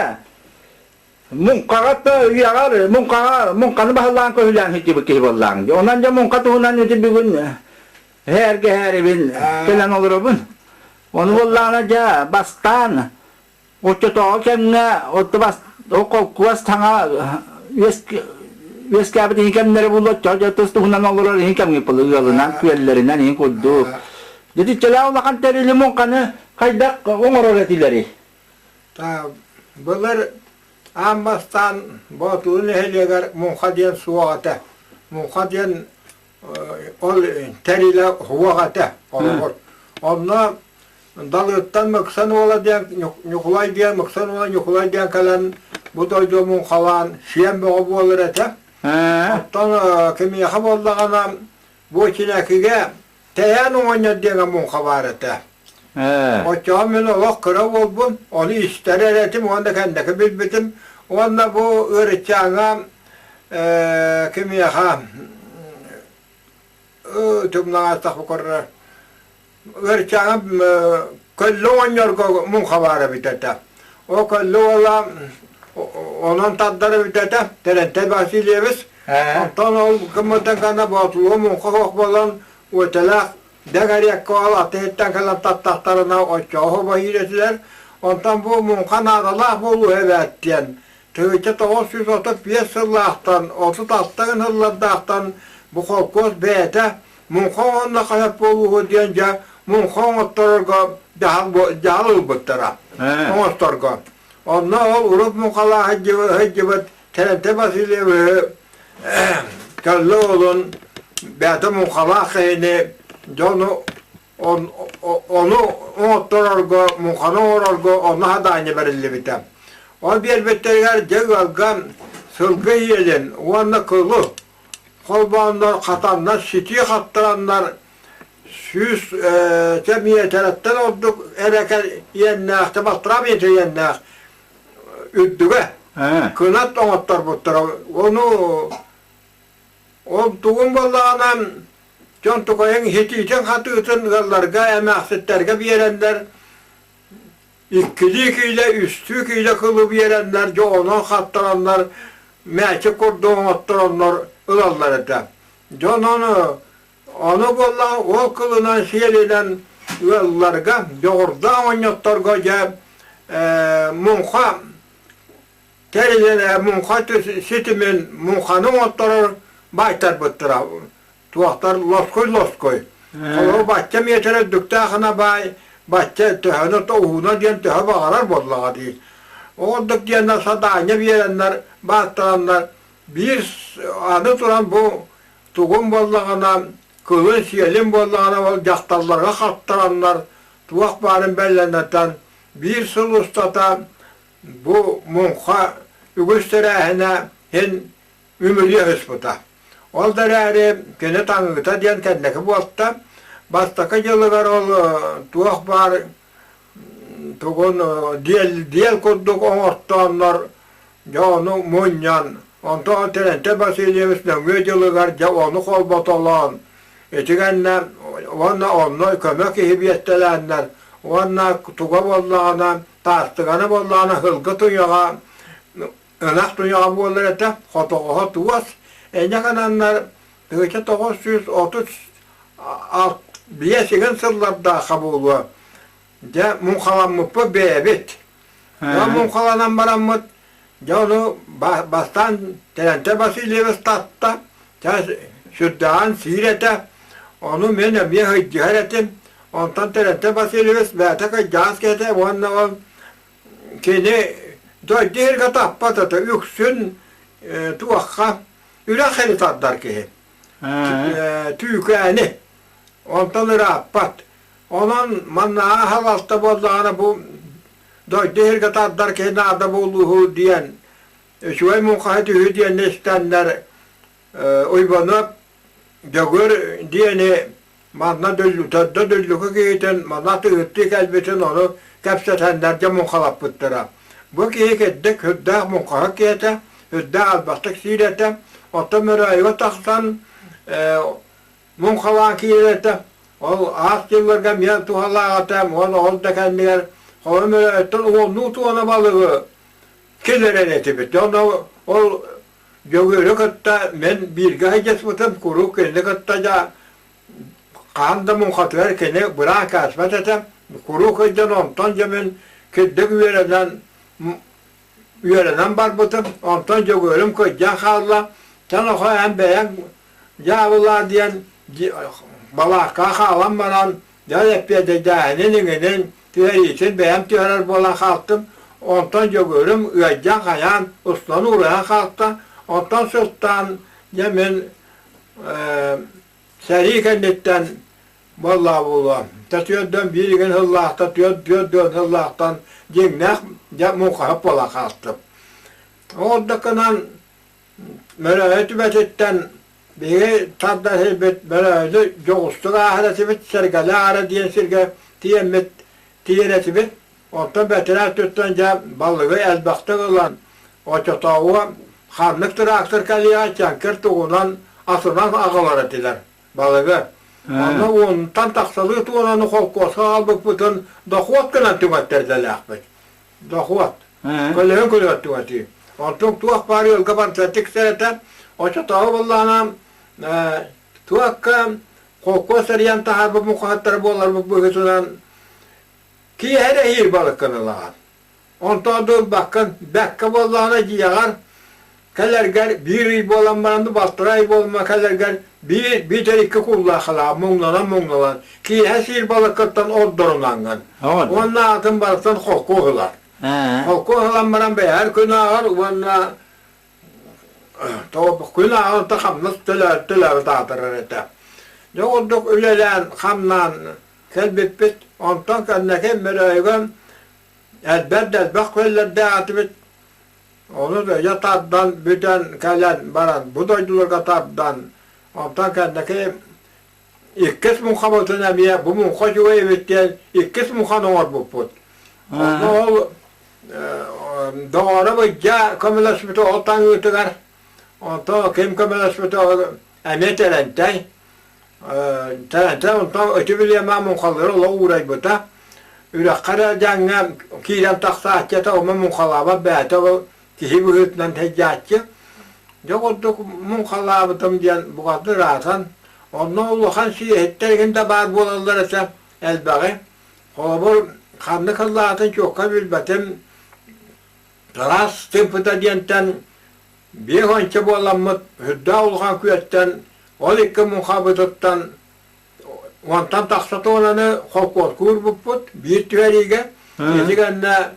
ya. Mungkagat yagar, mungkanı bahalan köhülen hiç bir kez bollan. Onanca mungkat unan öte bir gün her bin gelen olur bun. Onu bollanaca bastan. Otu to kemne otu bas o kuas tanga Wes kabit hikemleri bulot çocuğa tostu unan olur hikem yapılır yolundan küellerinden hin koddu. Jadi celawlakan teri limonkanı kaydak ongor etileri. Ta bunlar Amastan batulun ehliyegar munkadiyen suağata. Munkadiyen ol teriyle huvağata. Onunla dalıttan mıksan ola diyen, yukulay diyen, mıksan ola yukulay diyen kalan bu doydu munkalan şiyen bir obu olur ete. Ondan kimi yakab oldağına bu içinekige teyan oynadı diyen munka var ete. O çağımın ola kırav olbun, onu ister eretim, onda kendiki bilbitim. Onda bu öğreteceğine kimi yakab tümden astak bu korur. Öğreteceğine köllu oynuyor munka var bitete. O köllu ola onun tadları bitete, terente basiliyeviz. Ondan ol kımıdan kana batulu munka kokbalan ötelek. Degar yakka al atetten kalan tattaklarına o çoğu bahiretiler. Ondan bu munkan ağalar bolu evet diyen. Tığıca 935 yıllardan, 36 yıllardan bu kolkoz beyde munkan onunla kayıp bolu diyence munkan otlarga dağıl bıktıra. Otlarga. Ondan ol urup munkala hıcıbıt terente basiliyevi kallı olun beyde munkala kıyını onu otlarga, munkanı orarga, onu hadayını verildi bitem. O bir betterler cegalgan sılgı yelin, onu kılı, kolbanlar, katanlar, siti kattıranlar, süs cemiyeteretten olduk, ereke yennâh, tebatramiyete yennâh, üddüge, kınat onatlar butlara, onu, o tuğun bollağına, Çontukoyun hitiçen hatıtın gıllarga, emeksitlerge biyerenler, ikkilikiyle, üstükiyle kılıp yerenler, çoğunun kattıranlar, meçi kurduğun attıranlar, ılallar ete. Con onu bolla, o kılınan şiirilen ılallarga, doğurda oynatlarga, munka, terilene, munka sitimin, munkanın attarır, baytar bıttıra. Tuğaklar loskoy. O bahçem yetere düktağına bay, bahçe tühünü toğuna diyen tühü bağırar bollağa değil. Olduk diyenler sadağına biyerenler, bahtıranlar, bir anı duran bu tuğun bollağına, kılın siyelin bollağına, cahtallarına kattıranlar, tuğak bağırın bellenlerden, bir sıl ustata bu munka ügüsterehine hin ümürlüye hüsbuta. Oldarari kene tangıta diyen kendeki bu altta bastaka yıllar ol tuğak var tuğun diyel kurduk oğurttanlar ya onu munyan ondan terente basiliyemiş nöngü yıllar ya onu kolbatalan etigenne onu kömek ihibiyettelenler onu tuğa bollağına tartığına bollağına hılgı tuyağa önak tuyağa bollar ete hotoğa tuğas ne kadarlar 1935 yıllarda kabulü. De munkalanmış bu bebet. Ya munkalanan baramut. Ya onu bastan terente basiliyeviz tatta. Ya şuddan sirete. Onu benim bir hıccıhar ettim. Ondan terente basiliyeviz betaka gaz kete. Onunla kini doyduğu kadar patata yüksün tuğakka. Ülakeli tatlar ki. Tüykeni. Ondan rahat. Onun manna halalta bollağına bu doyduğu tatlar ki nada bulduğu diyen şuay munkaheti diyen istenler uybanıp gögür diyeni manna döllükü giyten manna tığıttık elbetin onu kapsatenlerce munkalap bıttıra. Bu ki ettik hüddah munkahak giyete hüddah albastık sirete otomere ayva taksan munkalan kirete ol ağaç yıllarga miyan tuhala atam ol da kendiler Oğlum öyle etten oğlu tuğana balığı Kilere etibit. Onu o gögörü katta men birge hecesmutum kuru kene kattaca kanda munkatver kene bırak asmat etem kuru kaydan ondan cemen kedde üyelenen barbutum ondan gögörüm koycan halla sen o hem beyan yavrular diyen balaka halam baran ya epede caheninin tüyerisin beyan tüyerer bolan halktım ondan gögörüm üyecen hayan uslanı uğrayan halkta ondan sultan yemin seri kendinden vallahi tatıyordum bir gün hıllah tatıyordum hıllahtan cimnek ya mukhap bolan halktım orada kanan merahet betetten bir tadda hebet merahet joğustuk ahireti bit sergale ahire diyen serge tiyemet tiyereti bit ondan beteler tuttunca balığı elbakta olan o çotağı harnık traktör kaliya çankır tuğunan asılan ağalar etiler balığı. Ama ondan taksalığı tuğunanı kolkosa albık bütün dokuat kınan tümetterler akbet. Dokuat. Kölüğün kölüğün tümeti. Ondan tuğak bari yolga barsatik serete o çotağı vallana tuğak kolkosa riyan taharbı mukahatları bolar bu bugüsünden ki her ehir balık kınılar. Ondan da bakın bekka vallana ciğer kalerger bir ayı olan barandı bastıra ayı olma kalerger bir terikki kullakala munglanan ki her balıktan ordurulangan. Onunla atın balıktan korku hılar. Korku hılan baran be her gün ağır onunla gün ağır da hamlas tüler dağıtırır ete. Yoğurduk ülelen hamlan kelbipit ondan kendine meraygan elbet köyler dağıtıbit. Onu da yatardan bütün kalen baran budaydılar katardan ondan kendine ikkis muhabatın emiye bu muhacı ve evitten ikkis muhan olur bu put. Onu doğru bu ca kamelasmeti oltan yutugar. Ondan kim kamelasmeti emi terentay. Terentay ondan ötübülüye muhalları ola uğray buta. Üle kara canga kiran taksa açata o muhalaba beyte o kişi bu hütlen teccatçı. Yoğurduk muhalabıtım diyen bu kadar rahatın. Ondan uluğan siyahitlerinde bar bolallar ise elbaği. Olabur kanlı kıllatın çokka bilbetim. Ras tımpıda diyenten bir honça bolamıt hüdda uluğan küyetten ol iki muhabıtıttan ondan taksat olanı hokot kurbuput bir tüverige. Yedigende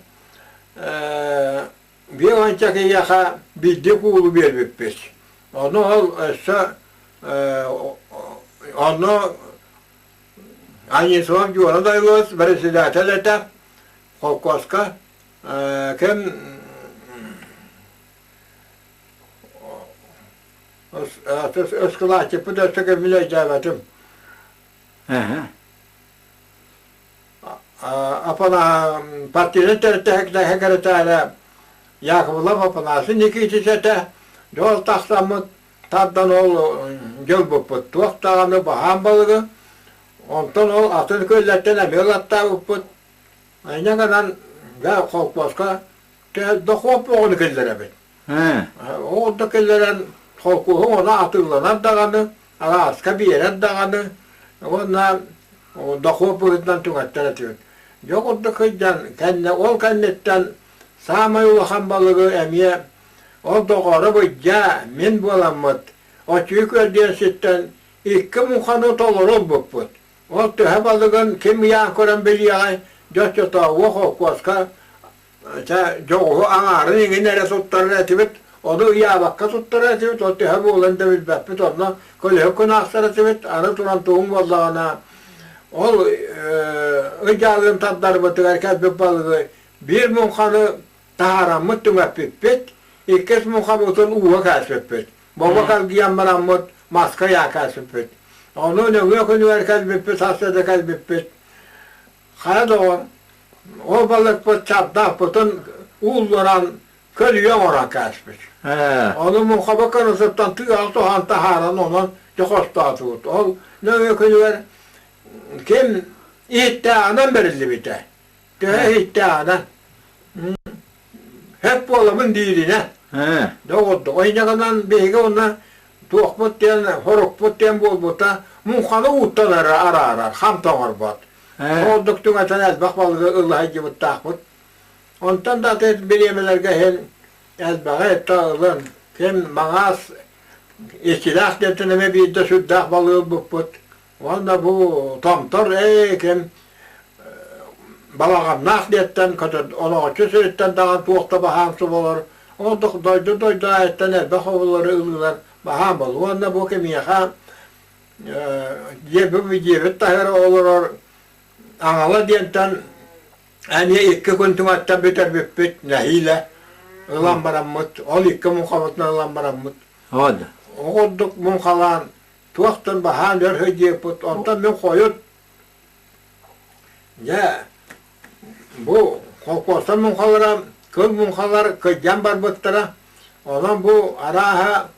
bir honça ki yaka bildi kuğulu bir büpüs. Onu ol onu aynı soğuk yuvarı dayılıyoruz. Birisi zaten ete hokoska kim ıskılaçı bu da sıkı mülecevetim. Apana partinin tertehekte hekeretele yakıbıla papanası nikiti sete yol taksamı taddan ol göl buput tuğuk dağını bahan balığı ondan ol atın köylerden emel atta buput aynı kadar ve kolposka dokup oğunu killere bit. O da killeren kolkuğu ona atıllanan dağını araska bir yere dağını ona dokup oğundan tüğetler atıyor. Yok o da kıycan kendine ol kennetten sağma yulakan balığı emiye o doğru bıcca min bulamıt. O çüyük öldüğün sitten iki mukanı tolurul buput. O tühe balığın kim yağ koran biliyor. Dört tavuğu hokoska. Çoğu ağarın ingin tuttarır etibit. Onu yağ bakka tuttarır etibit. O tühe bulan da bilbepit. Onunla kolye kunaksar etibit. Anı turan tuğum vallağına. O ıcalığın tadları bıtık herkes bir balığı. Bir mukanı taharamıt tüngepipit. İkis muhabutun uva kasıpit. Baba kalgiyan baramut maska ya kasıpit. Onu ne yok herkes bipit. Hastada kalbipit. Kaya doğru. O balık bu çapta bütün uğulduran kölüyen oran kasıpit. Onu muhabakan ısıptan tüyal soğan taharan onun yokosta tut. O ne yok kim iddiadan verildi bite. Tühe iddiadan. hep olamın dirine. He. Doğdu. Oynaganan beyge ona tuğput diyen, horukput diyen bolbuta munkalı uttalar ara. Ham toğar bat. He. Olduk tüngatan elbaq balığı ıllahı gibi taqbut. Ondan da bir yemelerge hen elbağı tağılın. Kim mağaz İstilah detineme bir de süddah balığı buput. Onda bu tamtar kim balağam nakliyetten kadar ona açı süritten dağın tuğukta bahamsı olur. Olduk doydu ayetten elbaq oğulları ılılar baham balığı. Onda bu kim yaha yebi bir yebi tahir olur. Anala diyenten aniye iki gün tümattan biter büppüt nehile. Ilan baramut. Ol iki muhabbetine ılan baramut. Oldu. Olduk munkalan tuğaktan bahan hediye put ondan men koyut. Ya bu kolkosan munkalara kıl munkalar kıcan barbıttıra. Ondan bu araha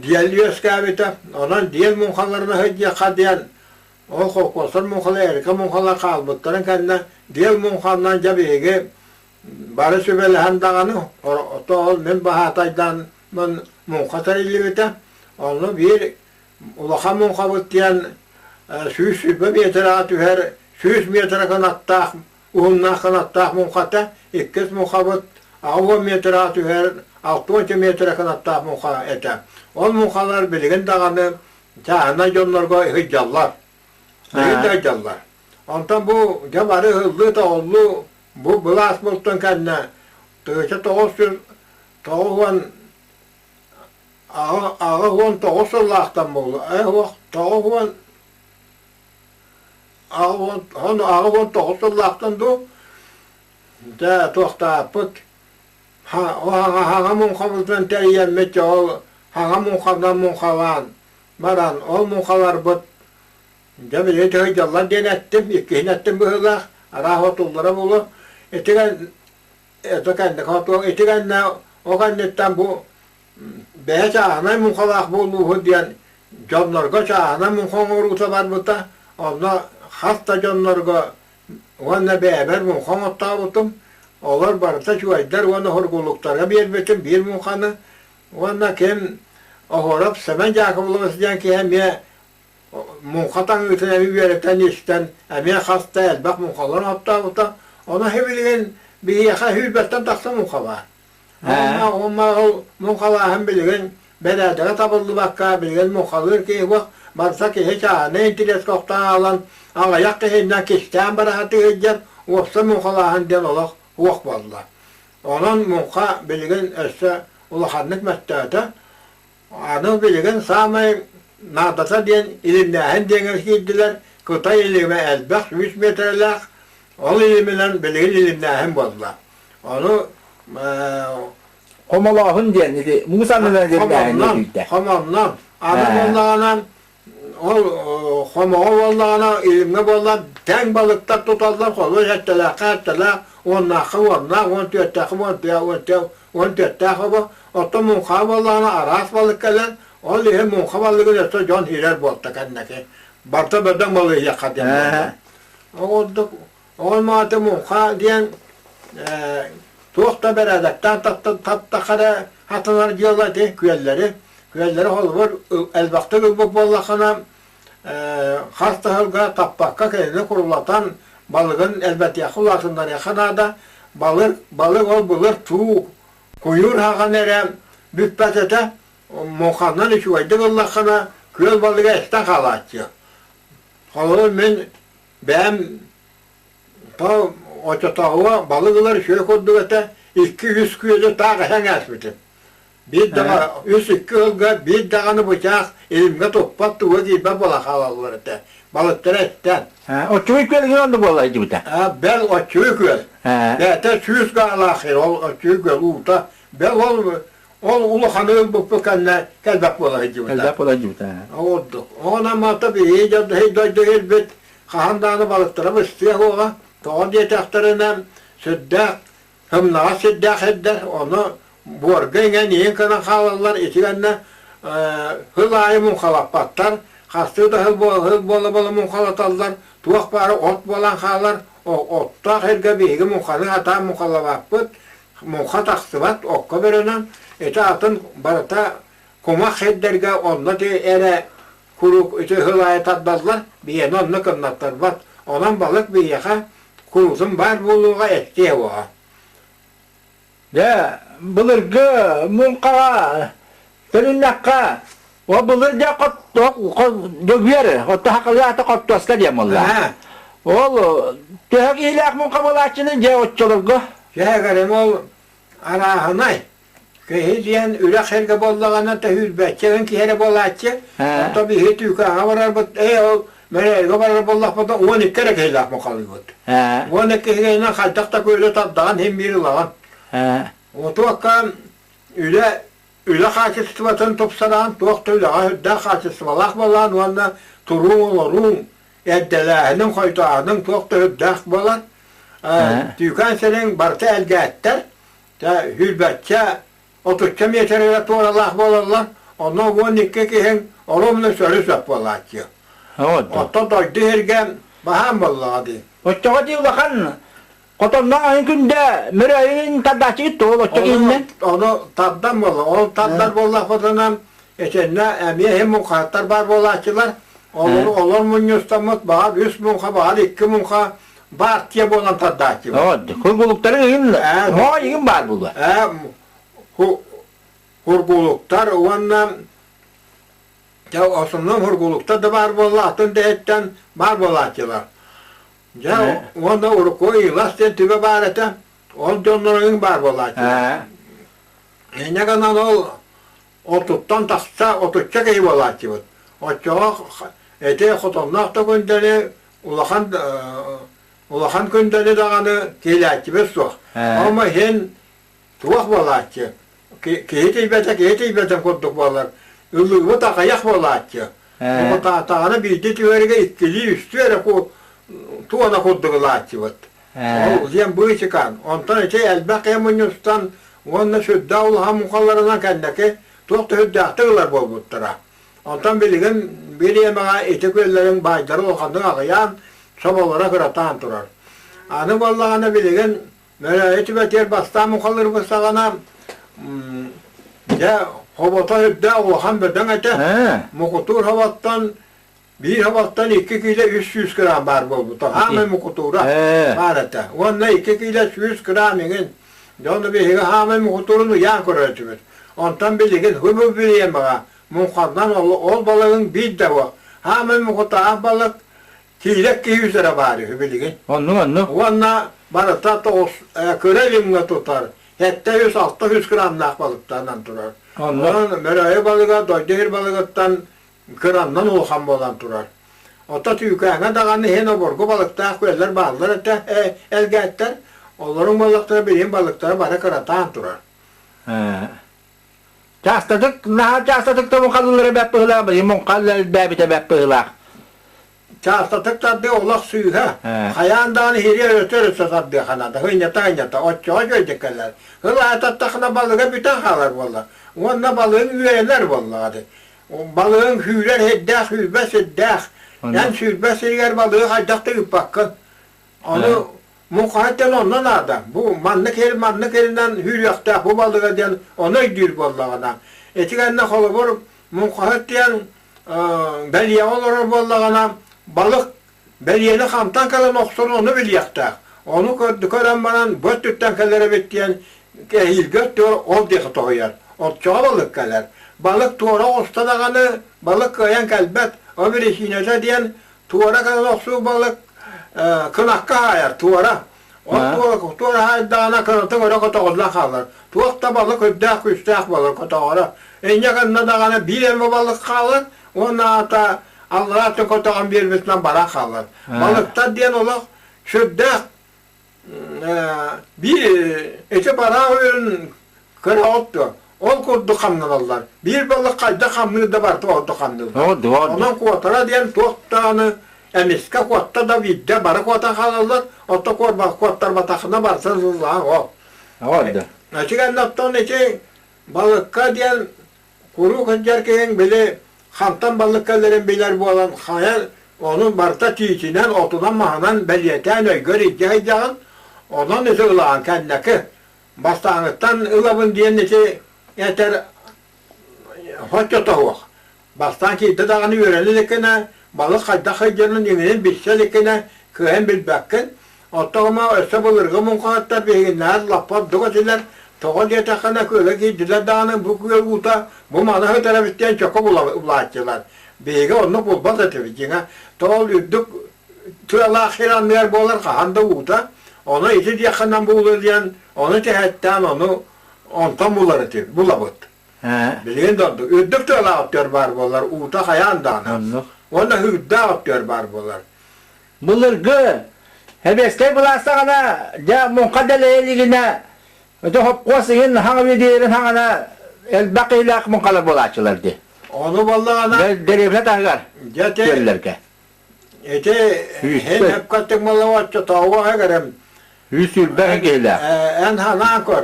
diyeliyoruz kabita. Ondan diyel munkalarına hediye kadiyen. O kolkosan munkalar erke munkalar kalbıttıran kendine diyel munkalarından cabiyege barı sübelehen dağını o men bahataydan men munkatar illibite. Onu bir ulaha munkabıt diyen 100 metre atüher 100 metre kanattaq unna kanattaq munkata 2 munkabıt 10 metre atüher 60 metre kanattaq munka ete. O munkalar bilgin dağını çağına jonlarga hıcallar. Hıcallar. Ondan bu jabarı hızlı da oldu. Bu bulas bultun kendine. Tığışı toğuğun Ağın toğusullahtan bolu. Ağın toğusullahtan du. Da toğta pıt. O hağa munkabızdan teriyelmekçe ol. Hağa munkabdan munkavan. Maran ol munkalar bıt. Demir hıcallar denettim. İkkinettim bu hıla. Rahotullara bolu. Etigen o kannetten bu Beye çağına munkalak buluğu diyen canlarga çağına munkan oruta var bıta. Onda hasta canlarga onunla beraber munkan otta butum. Onlar barıta çuvaylar ona horguluklara bir bütün bir munkanı. Onda kim ahorap semen jakabılması diyen ki hem ya munkatan ütüne bir verekten işten hem ya hasta elbak munkalar otta buta. Ona hebiliğin bir yaka hüzbetten taksa munka var. Onlar munkalar bilgin beledere tabıldı bakka bilgin munkalır ki bak barsa ki hiç ne interes koktan alan alayak ki hinden kişten barahatı hiccer olsa munkalar den olak vak valla. Onun munka bilgin esse ulahanlık mettete anı bilgin samay nadasa diyen ilimleyen dengel gittiler kıta ilime elbek 100 metrelik ol iliminden bilgin ilimleyen valla. Onu Homalahın diyen idi. Musa'nın dediğinde. Hamamdan. Anı bollağına homağı bollağına ilimle bollağına ten balıkta tutarlar kolu ettiler, kattiler. Onnakı, 14 bu. Otta munka bollağına aras balık gelen. O lihe munka balığı etse can hirer bolta kendine. Barta beden balığı yakat yani. Olmadı munka diyen Tuğda beredekten tattakara hatılar diyorlar diye küyelleri. Küyelleri olur elbakta gülbük bollakına hasta hılga tappakka kendini kurulatan balığın elbet yakıl altından yakınada balık ol bulur tuğ kuyur hağa nere büppetete mukandan işi vaydı gıllakına küyel balığı esten kalatçı. Kalır ben o çatağı balıkları şöyle koydu ete 200 kilo tağı hen esmedim. Bir daha 100-2 yılga bir dağını bıçak elimde toplattı o gibi balık havalılar ete. Balıkları etten. O çocuk gelin oldu bu olaydı bu da. Ben o çocuk gel. Dete 100 galahir o çocuk gel uta. Ben ol uluhanı bu kanne kelbek olaydı bu da. Kelbek olaydı bu da. Oldu. Ona ma tabii heydoydu elbet. Kahandağını balıklara bıstıyor ola. Toğun diye tahtarından süddek, hımlağa süddek eder, onu borgayla neyin kanan kalallar, etigenle hılayı munkalap battar, hastı da hıl bolu munkalat alırlar, tuğak bari ot bolan kalar, o otta herge beygi munkalı hata munkalap bıt, Munka taksıvat okka berenen ete atın barata kuma hedderge onda de ere kuruk ete hılaya taddazlar biyen onunla kınnatlar bat. Onan balık bir yaka kuruzun bar buluğa etkiye var. Ya bulurga munqa terinakka wa bulurja dövyer otta hakiyata qottoska diyamolla. Ha. Ol tehak ilak munqa bolachının je otçolurga. Şeherem ol arahınay. Köy diyen ülak herge bollağına da hülbetçe ki here bollaçı. Ha. Tabii hiç yukarı varar but ol mere gobar bollah bada 12 kere helak mı kalıyor. Ha. 12 kere kaltakta böyle taddan hem bir lan. Ha. O tuakkan üle karşı sıvatın topsaran tuaktuyla da karşı sıvalak bolan valla turun olurun. Eddelâhinin koytağının tuaktuyla dak bolan. Tüykan senin barta elge etter. Ta hülbetçe oturtçam yeterli tuğralak bolarlar. Ondan 12 kişinin olumlu sörü söp bolatçı. Oldu. Otta doydu herge baham bolladı. Otçağa diyorlakan Kotondan ayın günde müreyin taddaçı gitti oğul otçak innen. Onu taddan bolla. O tadlar bolla fotoğrafından eşenle emiye hem mukatlar bar bollaçılar. Olur munyustamut bağır, 100 munka bağır, 2 munka bağır diye bolan taddaçı var. Oldu. Kurgulukların yiyin. Hoa yiyin var bulu. Hurguluklar onunla ya aslında hurgulukta da bar bollaçın deyetten bar bollaçılar. Ya onda urko ilas sen tübe barete on donların bar bollaçı. Ne kadar ol otuttan taksa otutacak iyi bollaçı var. O çok ete xotonlaqta gündeli ulahan gündeli dağını kilaçı bir soğuk. Ama hen tuğak bollaçı. Kehit ibetek kurduk bollar. Ülüğü taqayak bollaçı. O tağını bildi tüverge ikkili üstü yere tuğana kurduk laçı var. O ziyan bu çıkan. Ondan ete elbaq emunyustan onunla südda ulahan mukallarına kendeki tuğakta hüddağıtırlar bol buttura. Ondan bilgin bir yemeğe eteköllerin baydarı olkandığı ağayan sobalara kıratan durar. Anı vallağına bilgin böyle etibeter bastan mukalları basağına ya hobota hüdda olakan birden ete mukutur havattan bir havattan 2 kilo 300 gram var bol buttura. Hamı mukutura var ete. Onunla 2 kilo 100 gram yengin. Onu bilgin hamı mukuturunu yan kurartımız. Ondan bilgin hübü bir yemeğe Munkandan ol balığın bir de var. Hemen mukutağı balık kilek 200 lira bari bilgin. Onu. Onunla barata da körelimle tutar. Hatta 100-600 gramlık balıktan turar. Onun meraya balığa, doydehir balıktan gramdan olhan bolan turar. Ota tüykağına dağını heno borgu balıkta koyarlar bağlılar ete elge etler. Onların balıkları bilin balıkları bana kıratan turar. Castadık, naha castadık da mukallıları bep bıhılak mı? Mukallıları bebite bep bıhılak. Castadık tabi olak suyu ha. Hayandağını hiriye ötürürse tabi hanada. Hınyata, otçoğa gördükler. Hıla tatakına balığa bütün halar valla. Onunla balığın üyeler valla. Balığın hüyler heddâh, hülbes heddâh. Yani hülbes yer balığı haydakta yüpakkın. Onu mukahetten ondan adam. Bu manlık elinden hür yakta bu balığa diyen ona gidiyor vallağına. Etikenle kolu vur mukahet diyen belye olur vallağına. Balık belyeni kamtan kalan oksun onu bil yakta. Onu gören bana böt tütten kellere bekleyen hilgöt diyor ol diye toğuyar. Otçağa balık keller. Balık tuğra ostadağını balık kayan kelbet. O bir işinece diyen tuğra kalan oksu balık kınakka hayar tuğra. O tuğra hayar dağına kınatın öyle kotoğuzla kalır. Tuğakta balık öddağ küstağ balık kotoğura. Ence kanına dağına bir elma balık kalır. Ona ata Allah'a atın kotoğun bir bitmen bara kalır. Balıkta diyen olak şöddağ bir eti bara oyun kıra ottu. Ol kurdu kamlılar. Bir balık kayda kamlığı da vardı orada kamlığı. Onun kuvatara diyen tuğaktağını emiska kuvatta da vidde bara kuvata kalırlar. Otta kuvatlar batakına varsa zızlağı o. Oldu. Açık anlattığın için balıkka diyen kuru kıcarken bile hamtan balıkkaların bilir bu olan hayal onun barta çiğçinen otudan mahanan beliyeten öygör iddiayacağın ondan ısı ılağın kendeki Bastağınlıktan ılabın diyen neti yeter hoşça tavuq. Bastan ki dağını öğrenirlikine balık kayda kaycanın yeminin bitselikine kıhen bilbekkin. Ottağıma öse bulurgu munkahatta beginler lapar dıgatiler toğal yetakana köyle giydiler dağının bu köy uta bu manahı tarafitten çok bulaştılar. Begi onu bulmaz etivicine toğal yüddük tüyala ahiranlar bolar kahanda uta onu izid yakından bulur diyen onu tehetten onu ondan bular etiv bulabıt. Bilgin dondu. Üddük tüyala aktör var bolar uta kayandan. Onda hüdda aktör var bolar. Bulurgu hebeskey bulasağına ja munkadele eligine öte hop qosigin hağı bidirin hağına el baqilaq munkalar bulaçılar di. Onu vallahi ana Derevlet agar jate göllerge. ete hen hep kattık malavatça tavuğa agarım. Hüsül baqilaq. En hana kor.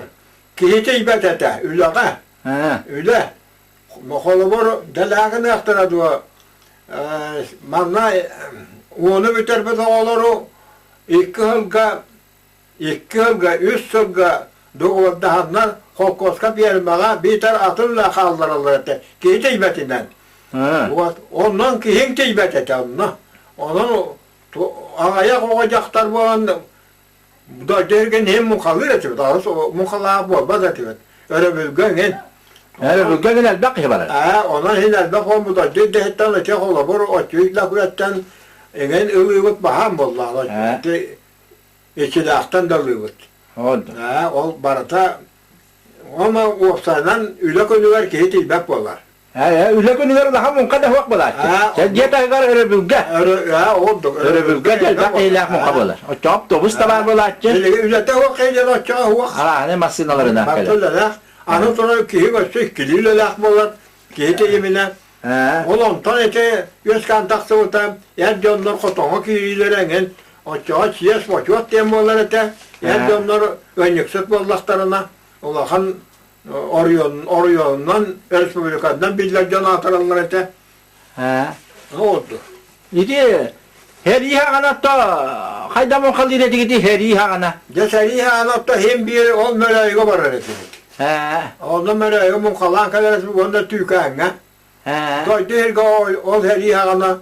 Kihite ibet ete ülaga. Üle. Mokolobor delagını aktaradı o. Manna onu biter be dağları iki hılga, üç hılga doğuda hanlar kolkoska bir yermeye biter atırla kaldırırlar ete. Ki teybetinden. Ondan kihin teybet ete onunla. Onun ağaya koyacaklar bu anda. Bu da derken hem mukallir ete. Daha mukallaha bolmaz ete. Öyle bölgenin. Öyle bölgenin el baqi var. Ona hin el baqi olmu da dedi hetten ete kola bor o tüyükle kuretten egen ılıyıvıt baham bolla. İçilaktan da ılıyıvıt. Oldu. O barata ama ofsaydan üle konular ki tilbek bolar. Üle konular daha munkada hok bolar. Sen jeta agar öyle bölge. Oldu. Öyle bölge el baqilaq munkabolar. O çok dobus da var bolatçı. Ülete hok eyler o çağı hok. Ne masinalarına kale. Batırlar. Anı sonra ki göçsü kiliyle lak bolar. Ki yemine. Oğlum tanete göz kantaksı otam. Yer canlar kotonga kiliyle o çağı çiyes boçuat diyen bolar ete. Yer canlar önyüksüt bollaklarına. Ulan Orion'dan Respublika'dan billah can atıranlar ete. Ne oldu? İdi her iyi hağanatta hayda munkal direti gidi her iyi hağana. Ceseri hanatta hem bir ol meleğe var ete. Ondan meleğe munkalan kadar onda tüykanına. Doy değil ki ol her iyi hağana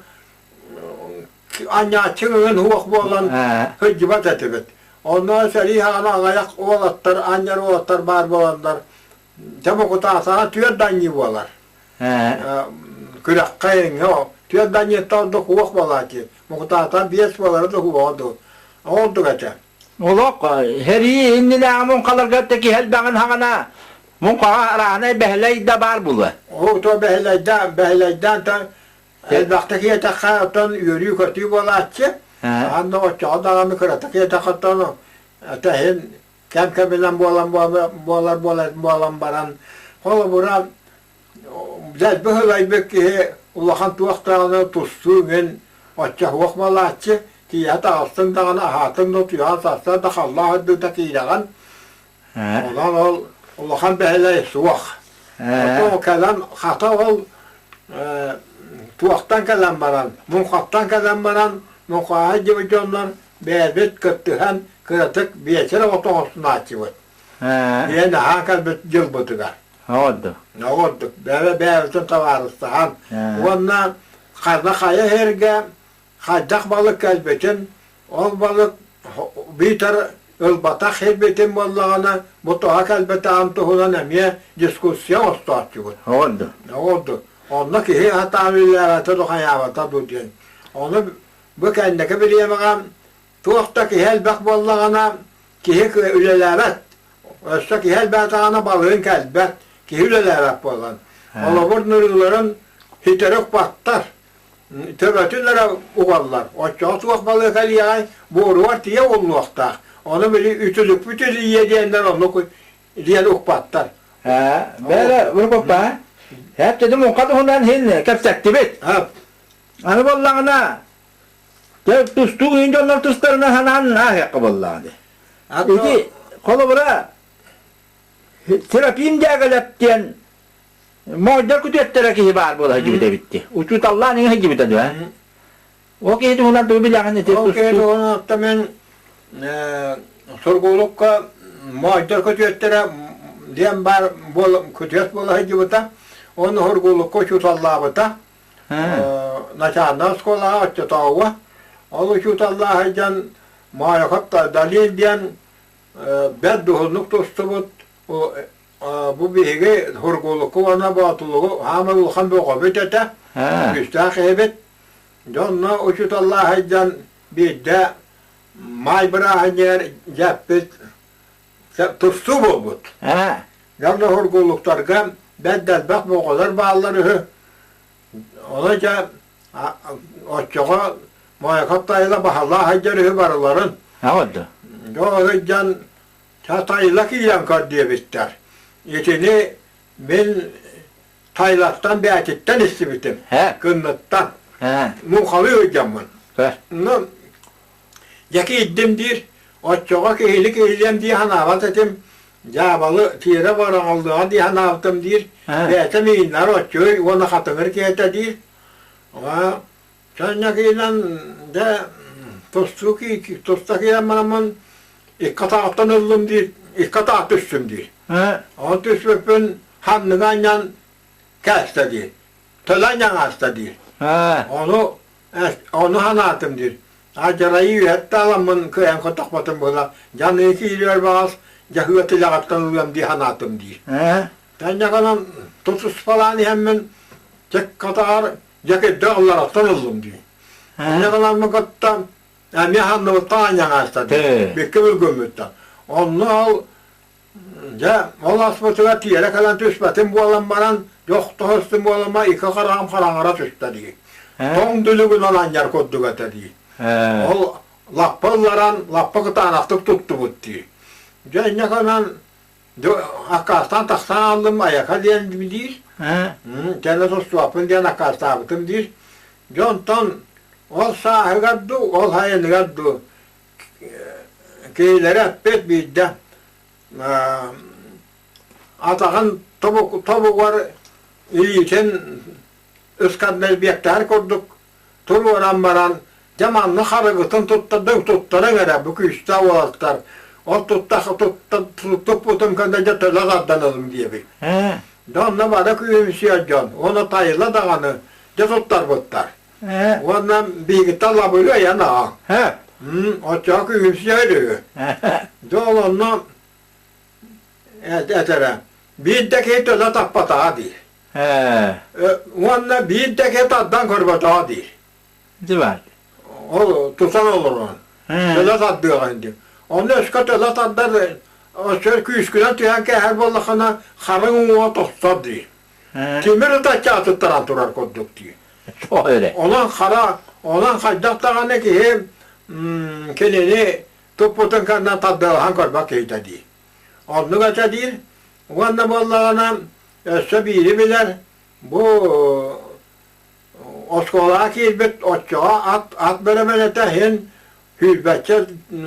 anya çıngın huvak bolan hıcıbat etibet. Ondan seri hağana ayak oğlatlar, anyar oğlatlar bar bolanlar. Tabi kutasana tüyer danyi bolar. Kırak kayın o. Tüyer danyi tavda huvak bolar ki. Muhtasana biyes bolar da huvak oldu. Oldu kaça. Olok her iyi indine munkalar gattaki helbağın hağana. Munkağa arağına behley de bar bulu. O to behleyden ta elbaktaki yetakatan yürüyü kötü bolatçı. Anda o çağdağını kıratak yetakatan tahin kem kemilen bolan baran. Kola bura zed behölay bekki ulakan tuvaktağını tustuğun açça huvak bolatçı ki yata astın dağına ahatın da tuyan sasla da Allah haddü takiyleğen. Olan ol ulakan behley suvak. O kelam hata ol tuaktan kelam baran, munkattan kelam baran, munkaha gibi canlar berbet kıttıhan kıratık bir yere otobüsünü açıvır. Yani hakal bir yıl butuğa. Oldu. Ne oldu? Bebeğimizin tavarıstıhan. Onunla karna kaya herge, kaydak balık elbetin, ol balık bir tar ılbatak elbetin bollağına, bu tohak elbeti antuhulan emiye diskusyon ostu açıvır. Oldu. Ne oldu? Onda ki hata millete dokan yavata dudyen. Onu bu kendine bir yemeğim tuğaktaki helbek bollağına ki ülelevet. Oysa ki helbet ağına balığın kelbet ki ülelevet bollan. Ola bu nırıların hiterek battar. Töbetünlere uğallar. O çok tuğak balığı kaliyay boru var diye olluakta. Onu böyle ütülük bütülü yediyenler onu diyen ukbattar. Böyle bunu koppa. Hep dedim o kadar ondan hin kapsak tibet. Ana bollağına. Gel tustu ince onlar tustlarına hanan ayak bollağına. İki kola bura. Terapim jagalap diyen model kutuyettere ki hibar bola gibi de bitti. Uçut Allah'ın inge gibi de diyor. O ki ondan da bilanın ete tustu. O ki onu tamen sorgulukka muaytar kötüyetlere diyen bar kötüyet bola hicibita onu hurguluk koşut Allah'bıta naçandan skola açtı tağıva onu şut Allah hiccan muayakatta dalil diyen bedduhulnuk tostubut bu bihige hurguluk ona batılığı hamalul hambi okabitete müstahı evet Donna uçut Allah hiccan bir de maybra hacer yapıt turstu bulbut. Yanına hurgulluklarga beddel bak bu kadar bağları olaca açığa muayakattayla bahalla hacerı barıların. oldu? Doğrucan çatayla kiyan kar diye bitter. İçini ben Taylat'tan Beatit'ten istibitim. Kınnıttan. Muhalı hocamın. Yaki iddimdir. Açığa kehilik eylem diye hanavat etim. Cabalı tire var aldığa diye hanavatım dir. Beatim inler açığı ona katınır kiyete dir. Sen yakiyle de tostakiyle manamın ikkatağıttan öldüm dir. İkkatağıt düştüm dir. O düşmüpün hamlıgan keste dir. Tölen yan hasta dir. Onu hanatım dir. Acarayı hatta alamın kıyan kotakmatım bola. Canı iki iliyor bazı. Cahüveti lağattan uyuyam diye hanatım dir. Ben yakalan tutus falan hemen cek katar ceket dağlar attan oldum dir. Yakalan mı katta emi hanımı tağın yan hasta dir. Bir kıvıl gömütten. Onu al ol asmatıga tiyere kalan tüsmetim bu alan baran yok tohustum bu alama iki karam karangara tüste dir. Ton dülügün olan yer koddu gete dir. Ol lappallaran lappa kıtanaktık tuttu butti. Cennet kalan akastan taksan aldım ayaka diyen gibi değil. Cennet ustu apın diyen akastan abıtım değil. Jonton ol sahi gaddu ol hayın gaddu. Keylere etpet bir de atağın tobuk var için ıskadmel bir ektar kurduk. Turu oran baran zamanlı harıgıtın tuttarın göre bu küçükte olasılar. O tutup kanda jatırla kaddanalım diye bir. Donla bana kuyumsuyor can. Ona tayırla dağını jatuttar buttar. Ondan bir gıtta labılıyor yana. O çok kuyumsuyor diyor. Dolanla etere. Bir deke töle tappata değil. Onunla bir deke tattan korbata değil. Divar. O tutan olur onu. Töle tatlıyor şimdi. Onu eski töle tatlar o şöyle küsküden tüyen ki her balakana karın uğa tostar değil. Timiri de kağıtı taranturar koyduk diye. Çok öyle. Olan kaydak dağına ki hem kendini toputun kanından tatlıyor koymak iyiydi diye. Onu kaça değil. Onunla balakana sabiri bilir. Bu oskola kilbet oçağa at bölümünete hen hülbetçe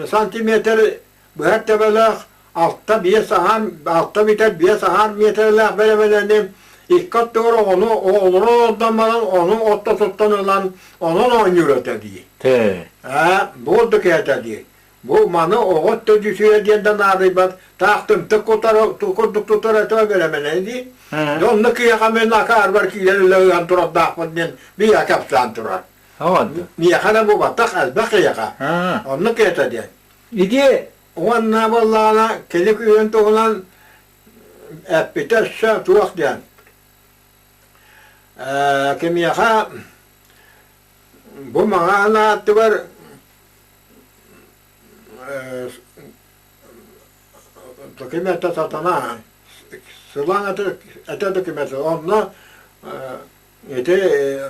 santimetre bu her tebelek altta bir sahan altta biter bir sahan metreler bölümünün İkkat doğru onu olur odamadan onu otta tuttanılan onun oynuyor ötedi. Bu dükete diye. Bu manı o otta düşüyor diyenden arribat tahtım tıkurduk tutar ete bölümüneydi. Donlu ki yakamen akar var ki ilerle anturat dağıtmadın bir yakap santurat. Niyakana bu batak azbak yaka. Onu kete diye. İdi. Onunla vallağına kelik üyüntü olan biterse tuğak diyen. Kim yaka bu bana anlattı var dokümete satana sılan ete dokümete onunla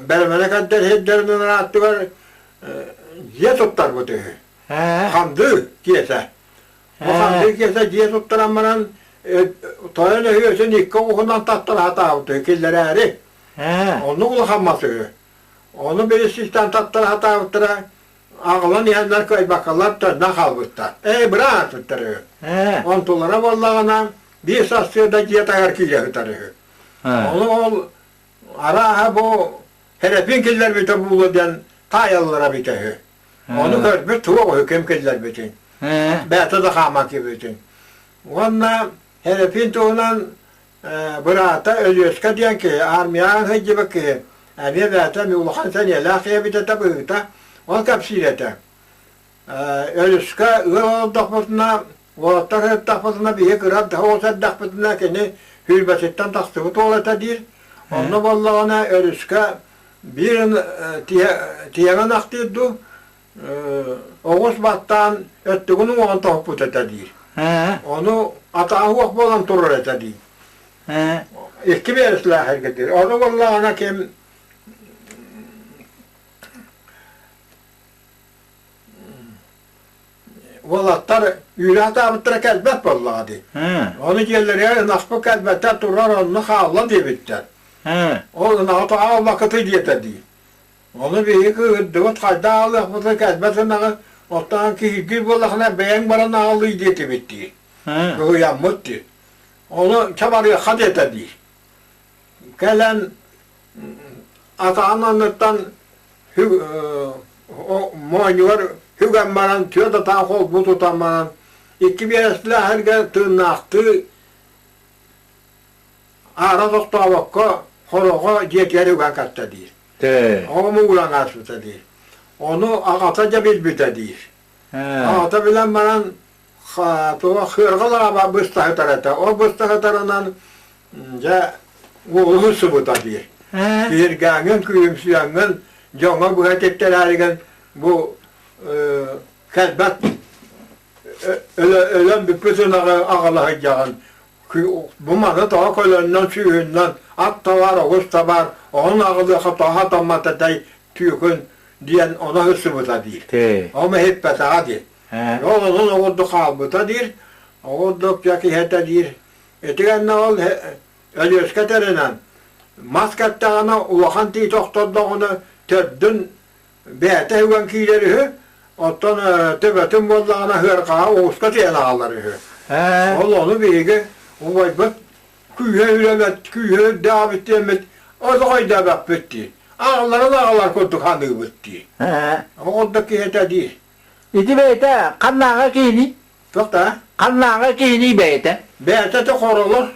bermene kadar hedderinin anlattı var diye tuttar bu tühü. Kandı diyese. O kandı diyese diye tuttaran bana toyun öhüyorsun ilk okundan tatlar hata oldu killeri eri. Onu kullanması. Onu birisisten tatlar hata oldu. Ağlan yanlar koy bakarlar tönne kalbıtlar. Bırak tuttarıyor. Ontulara vallağına bir sassıyada diye tayar kiye tutarıyor. Onu ol ara bu herefin killer biter bulu diyen tayallara biter. Onu görmüş tuğu hüküm killer bitin. Beyte de kamak gibi bitin. Onunla herifin tuğunan bırata ölüyorska diyen ki armiyan hıcıbı ki ne zaten mi ulakan seni lakiye bir de tabıhıta on kapsiyete ölüska ıl dakpatına Olattar hep dakpatına bir kırar daha olsa dakpatına keni hülbasitten taksıvı tuğlata dir onunla vallağına ölüska bir tiyeğen aktıydı Oğuz battan öttüğünün oğun tohput etedir. Onu atağı vakbı olan turur etedir. İki bir ıslah harekettir. Onu vallağına kim Valattar yüle tabıttıra kelbet valladı. Onu gelirler nasıl kelbette turar onu kağla diye bitter. Onu atağı vakıtı diye dedi. Onu bir dört kayda aldı, bu kelbetine ottan ki gül bollağına beğen bana ağlı diye bitti. Bu yanmıttı. Onu çabarıya kad etedi. Gelen atağın anlıktan o muayyer hügem baran, tüyo da ta kol bu tutan baran. İki bir esle herge tırnaktı. Ara dokta vakka, horoğa cekeri hügem katta değil. O mu ulan asbıta değil. Onu ağataca bilbite değil. Ağata bilen baran hırgılar bıstahı tarata. O bıstahı tarından oğlu sıvıta değil. Bir gangın kuyumsuyanın Jonga bu hareketlerden bu kelbet ölen bir bütün ağalayacağın bu manı daha kolondan suyundan at var, oğuz da var onun ağalı hata tamata tüyükün diyen ona hırsımıza değil. Ama hep beta değil. Yolunun oğudu kalbıta değil. Oğuduk yaki hete değil. Etigen ne ol ölüyoruz katerinden. Maskatağına ulakan tiyi toktadığını tördün beyte hüven kileri ottan tübetin bollağına hırkağa oğuzka tiyene ağları. Onu bilgi o vaybat küye üremet, küye davet demet o da koyda bak bitti. Ağları da ağlar kurduk hanı bitti. Oğuldaki hete değil. İdi beyte kannağa kini. Çok da. Kannağa kini beyte. Beyte de korulur.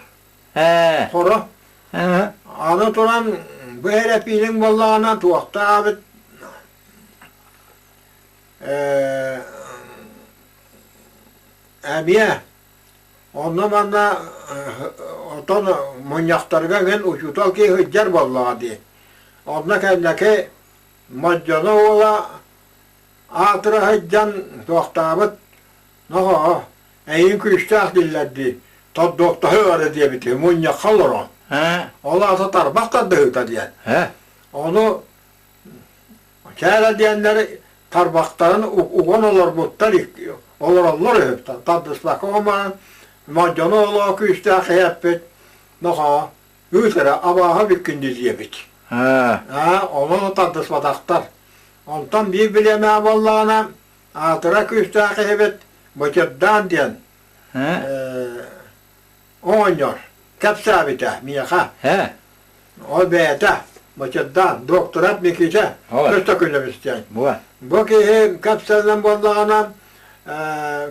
Koru. Anı turan bu herefinin bollağına tuğakta abit Emiye ondan bana otan manyaktarga gen uçutal ki hıccar bolladı. Ondan kendiki maccana ola atıra hıccan tuğakta abit naha eyin küştah dillerdi. Tad doktağı var diye bitiyor. Manyak kalır on. Ola atar bakta dıhıta diyen. Onu kâle diyenleri tarbakların uğun olur buttar olur hep tadıslak ama maccana ola küştah hep naha yüzere abaha bükündü diye bit. Onu tadısladaktar. Ondan bir bileme vallağına atıra küştah hep bıçırdan diyen. Oynuyor. Kapsabite, miyaka. O beyte, bıçırdan, doktorat mikice, kırta küllemişten. Bu ki kapsadan bollağına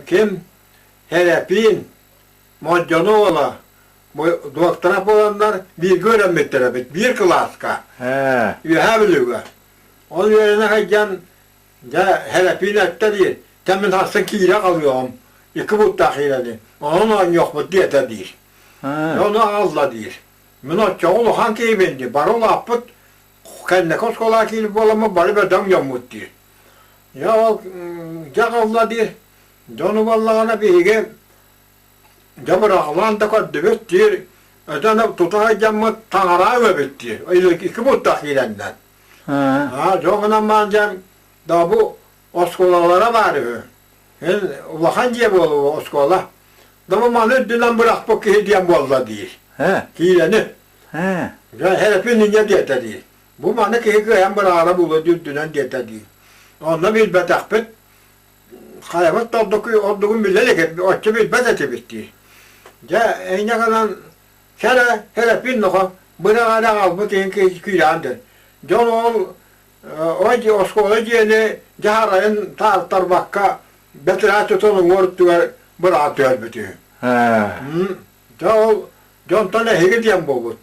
kim? Herepin, maccana ola. Bu doktorat olanlar bir görenmettere bit, bir klaska. Yühevlüge. Onun yerine haccan, herepin ette değil. Temin hasta kire kalıyorum. İki butta kireli. Onun yok bu diyete değil. Onu ağızla değil. Minatça oğlu hangi evindi? Barola apıt, kendine koskola kilip olama bari bedam yamut değil. Ya ağızla değil. Onu vallağına bilgi, cabırağlan da kaddibet değil. Öden tutacağımı tanara öbetti. İki butta kirenden. Çoğunan mancam da bu oskolalara varıyor. Ulakan diye bu oskola. Damamanı dünden bırak bu ki hediyen bolla değil. Kileni. Herifin niye diyete değil. Bu manı ki hikayen bırakara bulu dünden diyete değil. Onunla bir betakbet kayabat da olduğun bilelik otçu bir beteti bitti. Ne kadar herifin noha bırakara alma diyen ki kilandır. John ol o oskola diyeni caharayın tar bakka Betra tutanın ortuğa bırakıyor bütün. Ha. Jontan ehigi diyen boğut.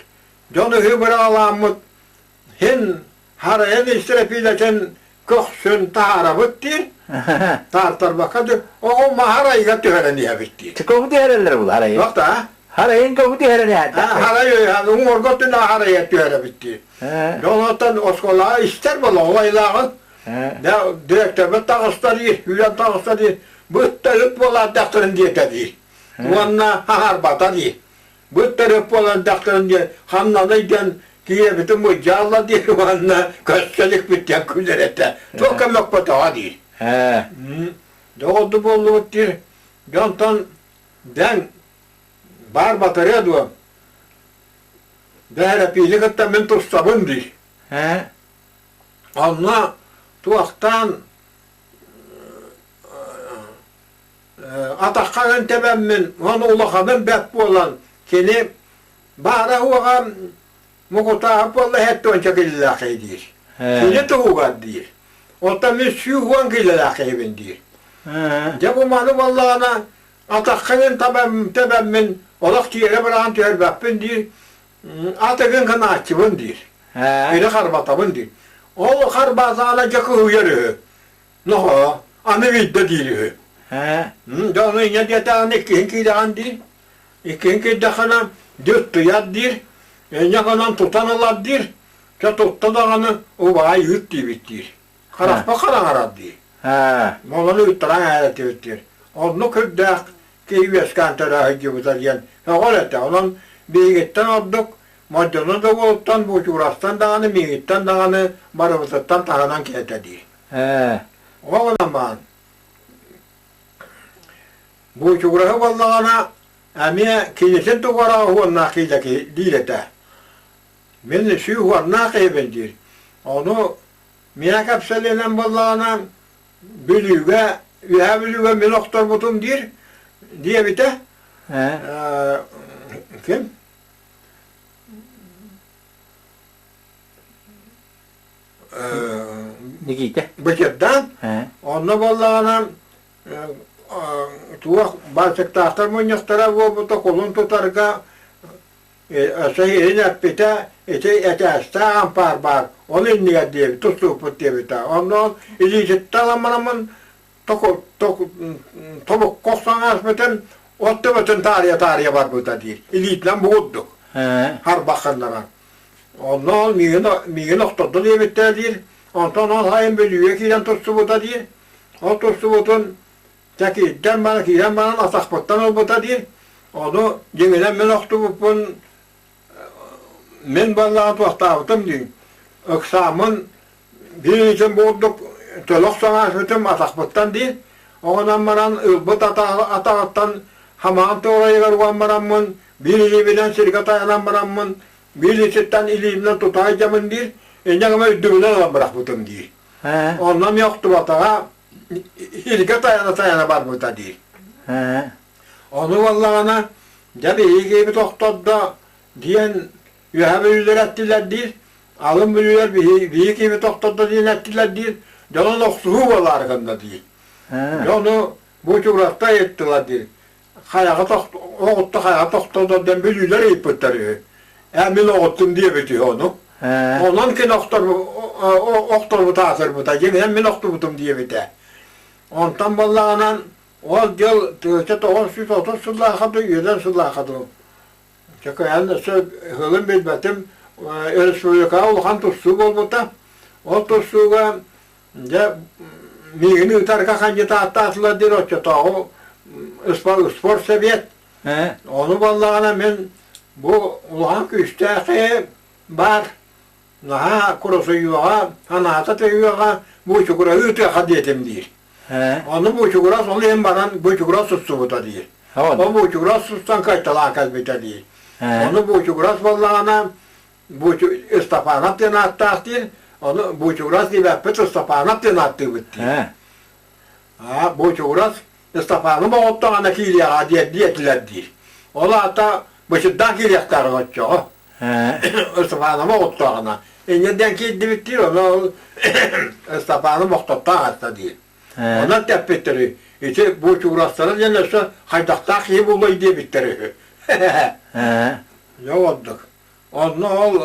Jonu hübür alamut. Hin harayan istirepileten köksün taharabıt dir. Tartar bakadı. O maharayga tüheren diye bitti. Çıkovu diğerler bu harayı. Yok da. Harayın kovu diğerler hatta. Harayı umurgotun haraya tühere bitti. Jonatan oskola ister bala olaylağı. Da direktör bir tağıstarı, hülen tağıstarı. Büttelip bola daktarın diye dedi. Vanna harbata diye. Büttelip bola daktarın diye. Hannalayden kiye bütün bu calla diye vanna köşkelik bitten külerete. Çok emek batağa değil. Doğdu bollu bittir. Jontan den bar batarya duam. Değer pilik hatta men tutsabın değil. Anla tuaktan atakkan tebemmin onu ulaqamın bep bolan kini bara huwa muqta bolla hetton çakillaqi dir. Kini tuğad dir. Ota misyu huwan killaqi ben dir. Jabu manu wallana atakkan tebemmin olaq tiyere baran tiyere beppin dir. Atakın kana çibin dir. Biri harbatabın dir. O harbazana jakı huyarı. Noho, anı vidde dir. Donu inya diyata ikinki dağın dir. İkinki dağına düt tuyad dir. Yakanan tutanılar dir. Ka tutta dağını o bağa yut diye bittir. Karaspa karan arad dir. Molanı ütteran ayeti bittir. Onu küddağ keyves kantara hıcı butar yen. Öylete onun bilgitten olduk. Maddonu da oluttan bu uğraştan dağını, miyitten dağını, barımızdan tağınan kete dir. O zaman bu uğraşı vallağına emiye kilisin tuğara huvan nakideki dilete. Min şu huvan nakibendir. Onu miye kapselenen vallağına bülüge, ühe bülüge miloktor butum dir diye bite. Kim? Nikite. Bıçıktan onu vallağına tuğak basıkta aktarmanyaklara bu da kolun tutarga şehirin appite ete ampar bar onun niye diye tutup diye bita onu ilişit talamanamın tobuk koksan asmeten otte bütün tarihe var bu da değil ilitlen buğudduk har bakanlara onu miğin oktodu diye bitti değil ondan on hayın bölüye kilen tutsu bu da değil o tutsu butun Çekiden bana kiren bana atakpottan ol bu da değil onu yengeden men oktu bupun men vallahi tuaktavutım değil öksamın bir için bulduk tölok sana sütüm atakpottan değil oğlan baran ılbıt atakattan haman oraya garvan baranmın bir bilen sirkat ayanan baranmın bir içitten ilimden tutayacağımın değil enyagama üddümüden alan bırakbıtım değil ondan yoktu batağa İlke tayana var burada değil. Onu vallağına tabi iyi gibi toktadda diyen yühe bölüler ettiler değil. Alın bölüler iyi gibi toktadda diyen ettiler değil. Canın oksuğu var arkanda değil. Onu bu çuğrakta ettiler değil. Oğutta toktadda diyen bölüler eyip ötteriyor. Emin oğuttum diye bitiyor onu. Ondan ki oktor bu tasır bu da. Yemin min oktor butum diye bitiyor. Ondan vallağına o yıl tüyse 930 sullakadı, 100 sullakadı. Çünkü yani hılın bilmedim, Respublika olhan tutsu bolbuta. O tutsuga miğini utarka kancıta attılar dir o çata o spor seviyet. Onu vallağına men bu ulan küsteki bar. Naha kurusu yuğa, hanata te yuğa, bu çukura ütü hadiyetim değil. Onu bu çukuras onu hem baran bu çukuras tutsu bu da değil. O bu çukuras tutsan kaç talakaz biter değil. Onu bu çukuras vallağına bu istafanat diye attak değil. Onu bu çukuras gibi pet istafanat diye attığı bitti. Bu çukuras istafanı mı ottağına kiliye diyetiler değil. Ola hatta başından kiliyaklar otço. Istafanı mı ottağına. Neden ki bitti onu istafanı mı ottağına değil. He. Ona tepetleri. İşte bu çuğrasları yenirse haydakta iyi bulmayı diye bitleri. He. Ne olduk? Onunla ol.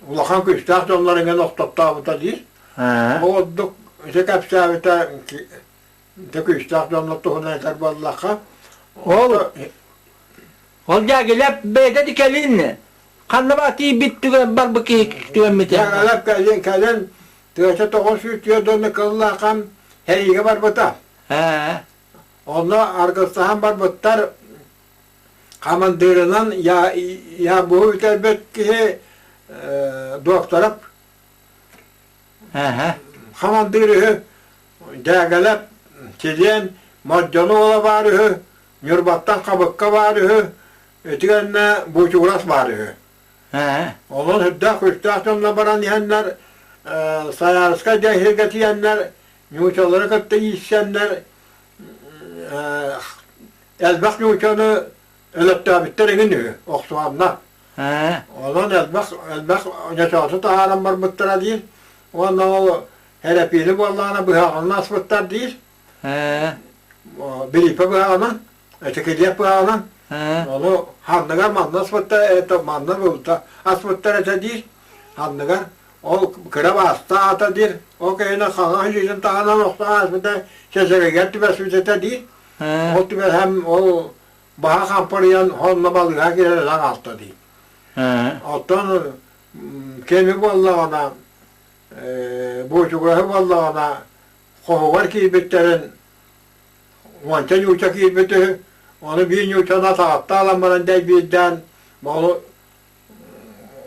Ulakan kıştak onların en oktatta bu da değil. He. Olduk. İşte kapsavita de kıştak onunla tohuna yeter bu Allah'a. Ol gelip beyde dikelin. Kannabatı bitti barbaki tüyemmite. Ya alap kalın tüyese toğun sütüyor dönük Allah'ım her iyi var bu da. He. Onunla arkasından var butlar kamandırınan ya bu elbet ki doktora He. kamandırı gelip çizen madcanı ola varı Nürbattan kabıkka varı ötügenle bu çuğras varı. He. Onun hüdda kuştasyonla baran yiyenler sayarıska cehil getiyenler nyuçaları kıttı yiyişenler elbak nyuçanı ölettü bittirin oksuanlar. He. Onun elbak nyuçası taharam var bittere değil. Ondan o herepili bollağına bıhağına asbıttar değil. He. Bilipe bıhağına, ötekiliyep bıhağına. He. Onu handıgar manna asbıttar, manna bulta asbıttar ete değil. Handıgar o kıra bastı ata değil. O köyüne kalan yüzün tahana nokta asbıttar sesere geldi ve süzete değil. He. O tübe hem o baha kamparayan honla balığa girer lan altta değil. He. Alttan kemi bollağına bu çukurahı bollağına kohu var ki bitlerin vançan yuçak ilbeti onu bir yuçana sağıttı alanmadan deybirden onu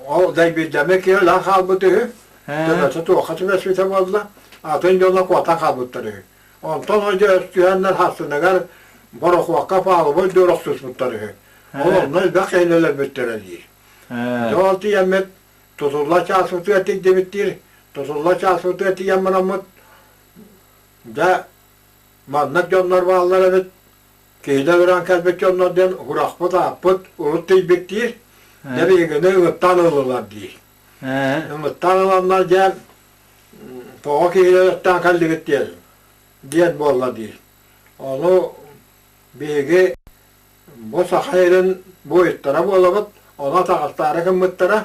o deybirdemek ki lan kalbıtı demesi tuğası vesvite bolla atın yoluna kuatan kalbıtları ondan hoca östüyenler hastanagar borok vakka pahalı boy dörok susmutları onlar da keyneler bittere değil. Yoltu yemet tutulla çasıtı etik de bittir tutulla çasıtı etik yemenamut da mannak jonlar bağlar evet keyde veren kelbet jonlardan hurakpıt apıt urut bilbektir ne bilgini ıgıttan ılılar değil. Ümıttan olanlar gel toğa keyletten kaldıgıt diyen bolla değil. Onu bilgi bu sakayırın bu ittara bollabıt ona tağıstara kımmıttara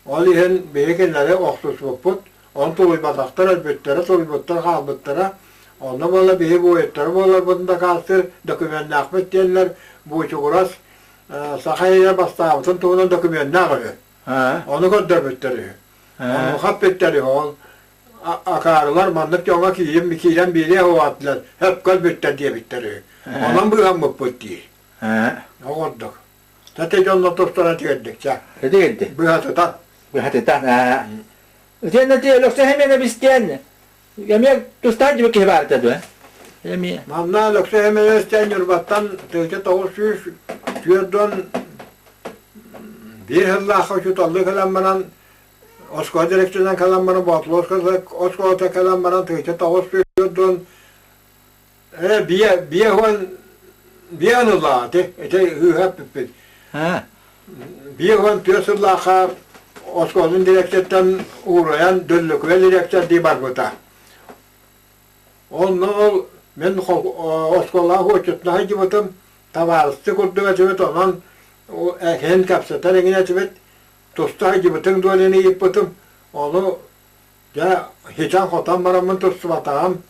olihin bilgileri oksus buput onu tuluybataktar elbettere tuluybattar kalbıttara onda bolla bihi bu ittara bollar bunda kalsır dokümenli akbet diyenler bu çukuras sakayıra bastağıtın tuğunun dokümenli akbet. Onu gönderiyor. Onu habbetleri akarılar manlık yonga kiyim mikilen biri o atlar. Hep kalbetten diye bittiriyor. Onun bu hem mutlu değil. O olduk. Zaten onunla dostana geldik ya. Geldi. Bu hatıdan. Bu hatıdan. Sen de yoksa hemen isteyen. Yemek dostan gibi kibar tadı. Yemek. Manna yoksa hemen isteyen yurbattan tüyce tavus yüz tüyordun bir hılla koşutallı kalanmanan Osko direksiyondan kalanmanan batlı Osko'da kalanmanan tüyce tavus tüyordun bir anıla ete hep bir tüyosırlağa Osko'nun direksiyondan uğrayan döllük ve direksiyon diye var burada. Onu ben Osko'la hoşçutla hacı badım tavarısı kurdu ve tüvet onun o hen kapsatlar engine tüvet tosta hacı batın doleni yiyip batım onu ya hiçan kotan maramın tostu batağım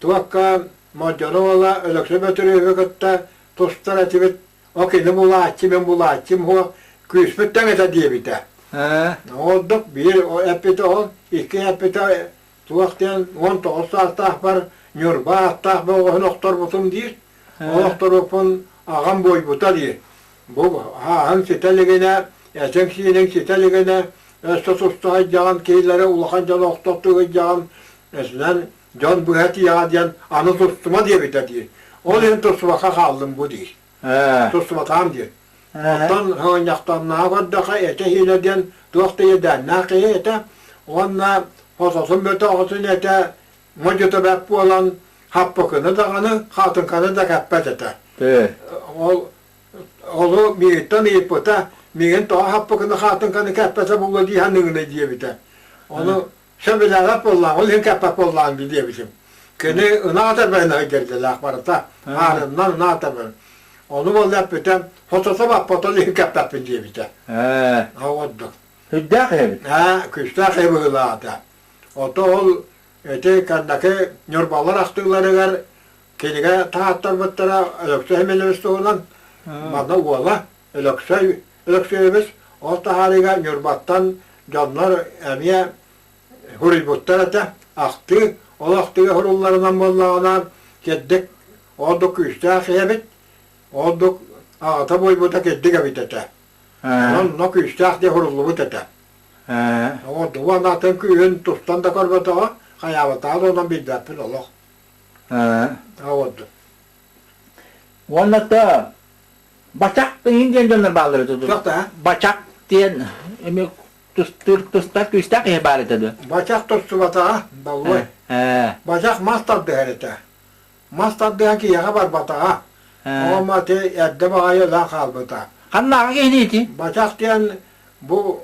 tuvakka macana valla ölükse götürüyor ve katta tostlara tüvet o kendi bulaççı ben bulaççım o küsmetten ete diye biter. Olduk bir o epite ol iki epite tuvaktan 19 saat tahbar Nürba tahbar o noktor butum değil o noktor bupun ağam boy buta değil. Bu hem siteligine, esenksinin siteligine, estosusta haccan keylere ulakanca noktottu haccan, esen can bu heti yağdiyen anı tustuma diye biter değil. Onun tustuma kaldım bu değil. Tustuma tam değil. Ondan hınyaktan nağaddaka ete hileden tuakta yeden nağıya ete, onunla hososun böte olsun ete, mıcıta bekbu olan happakını dağını, hatın kanı da kappet ete. Olu miyitten ipota, miyen toğa happakını hatın kanı kappete bulu diye hanımına diye biter. Onu Şöbelere bollan, ol hinkapap bollan diye bizim. Kene ınatar ben geldiler akbarata. Arından ınatar ben. Onu bollap bitem, fotoğrafa bak fotoğrafı hinkapap diye bitem. He. Avuddu. Hüddak evet. Ha, küstah evlada. O da ol ete kandaki nurballar aktıkları gar keliga taattar battara ölükse hemen üstü olan bana uvala ölükse o tahariga nurbattan canlar emiye huributtar ete aktı o aktığı hurullarından bollağına keddik o da küstah evet o da ağata boy buda keddik evet ete. No küstah diye hurullu but ete. O duvan atın köyün tuftan da korbata hayavata da ondan bir dapır Allah. Avuddu. Onda da Baçak diyen canlar bağları tutu. Çok da. Baçak diyen emi tustak küstak ibaret adı. Bacak tuttu bata balvay. Bacak mastad deherete. Mastad dehen ki yağa var bata. Ama te edde bağaya la kal bata. Kanna geldi. Bacak diyen bu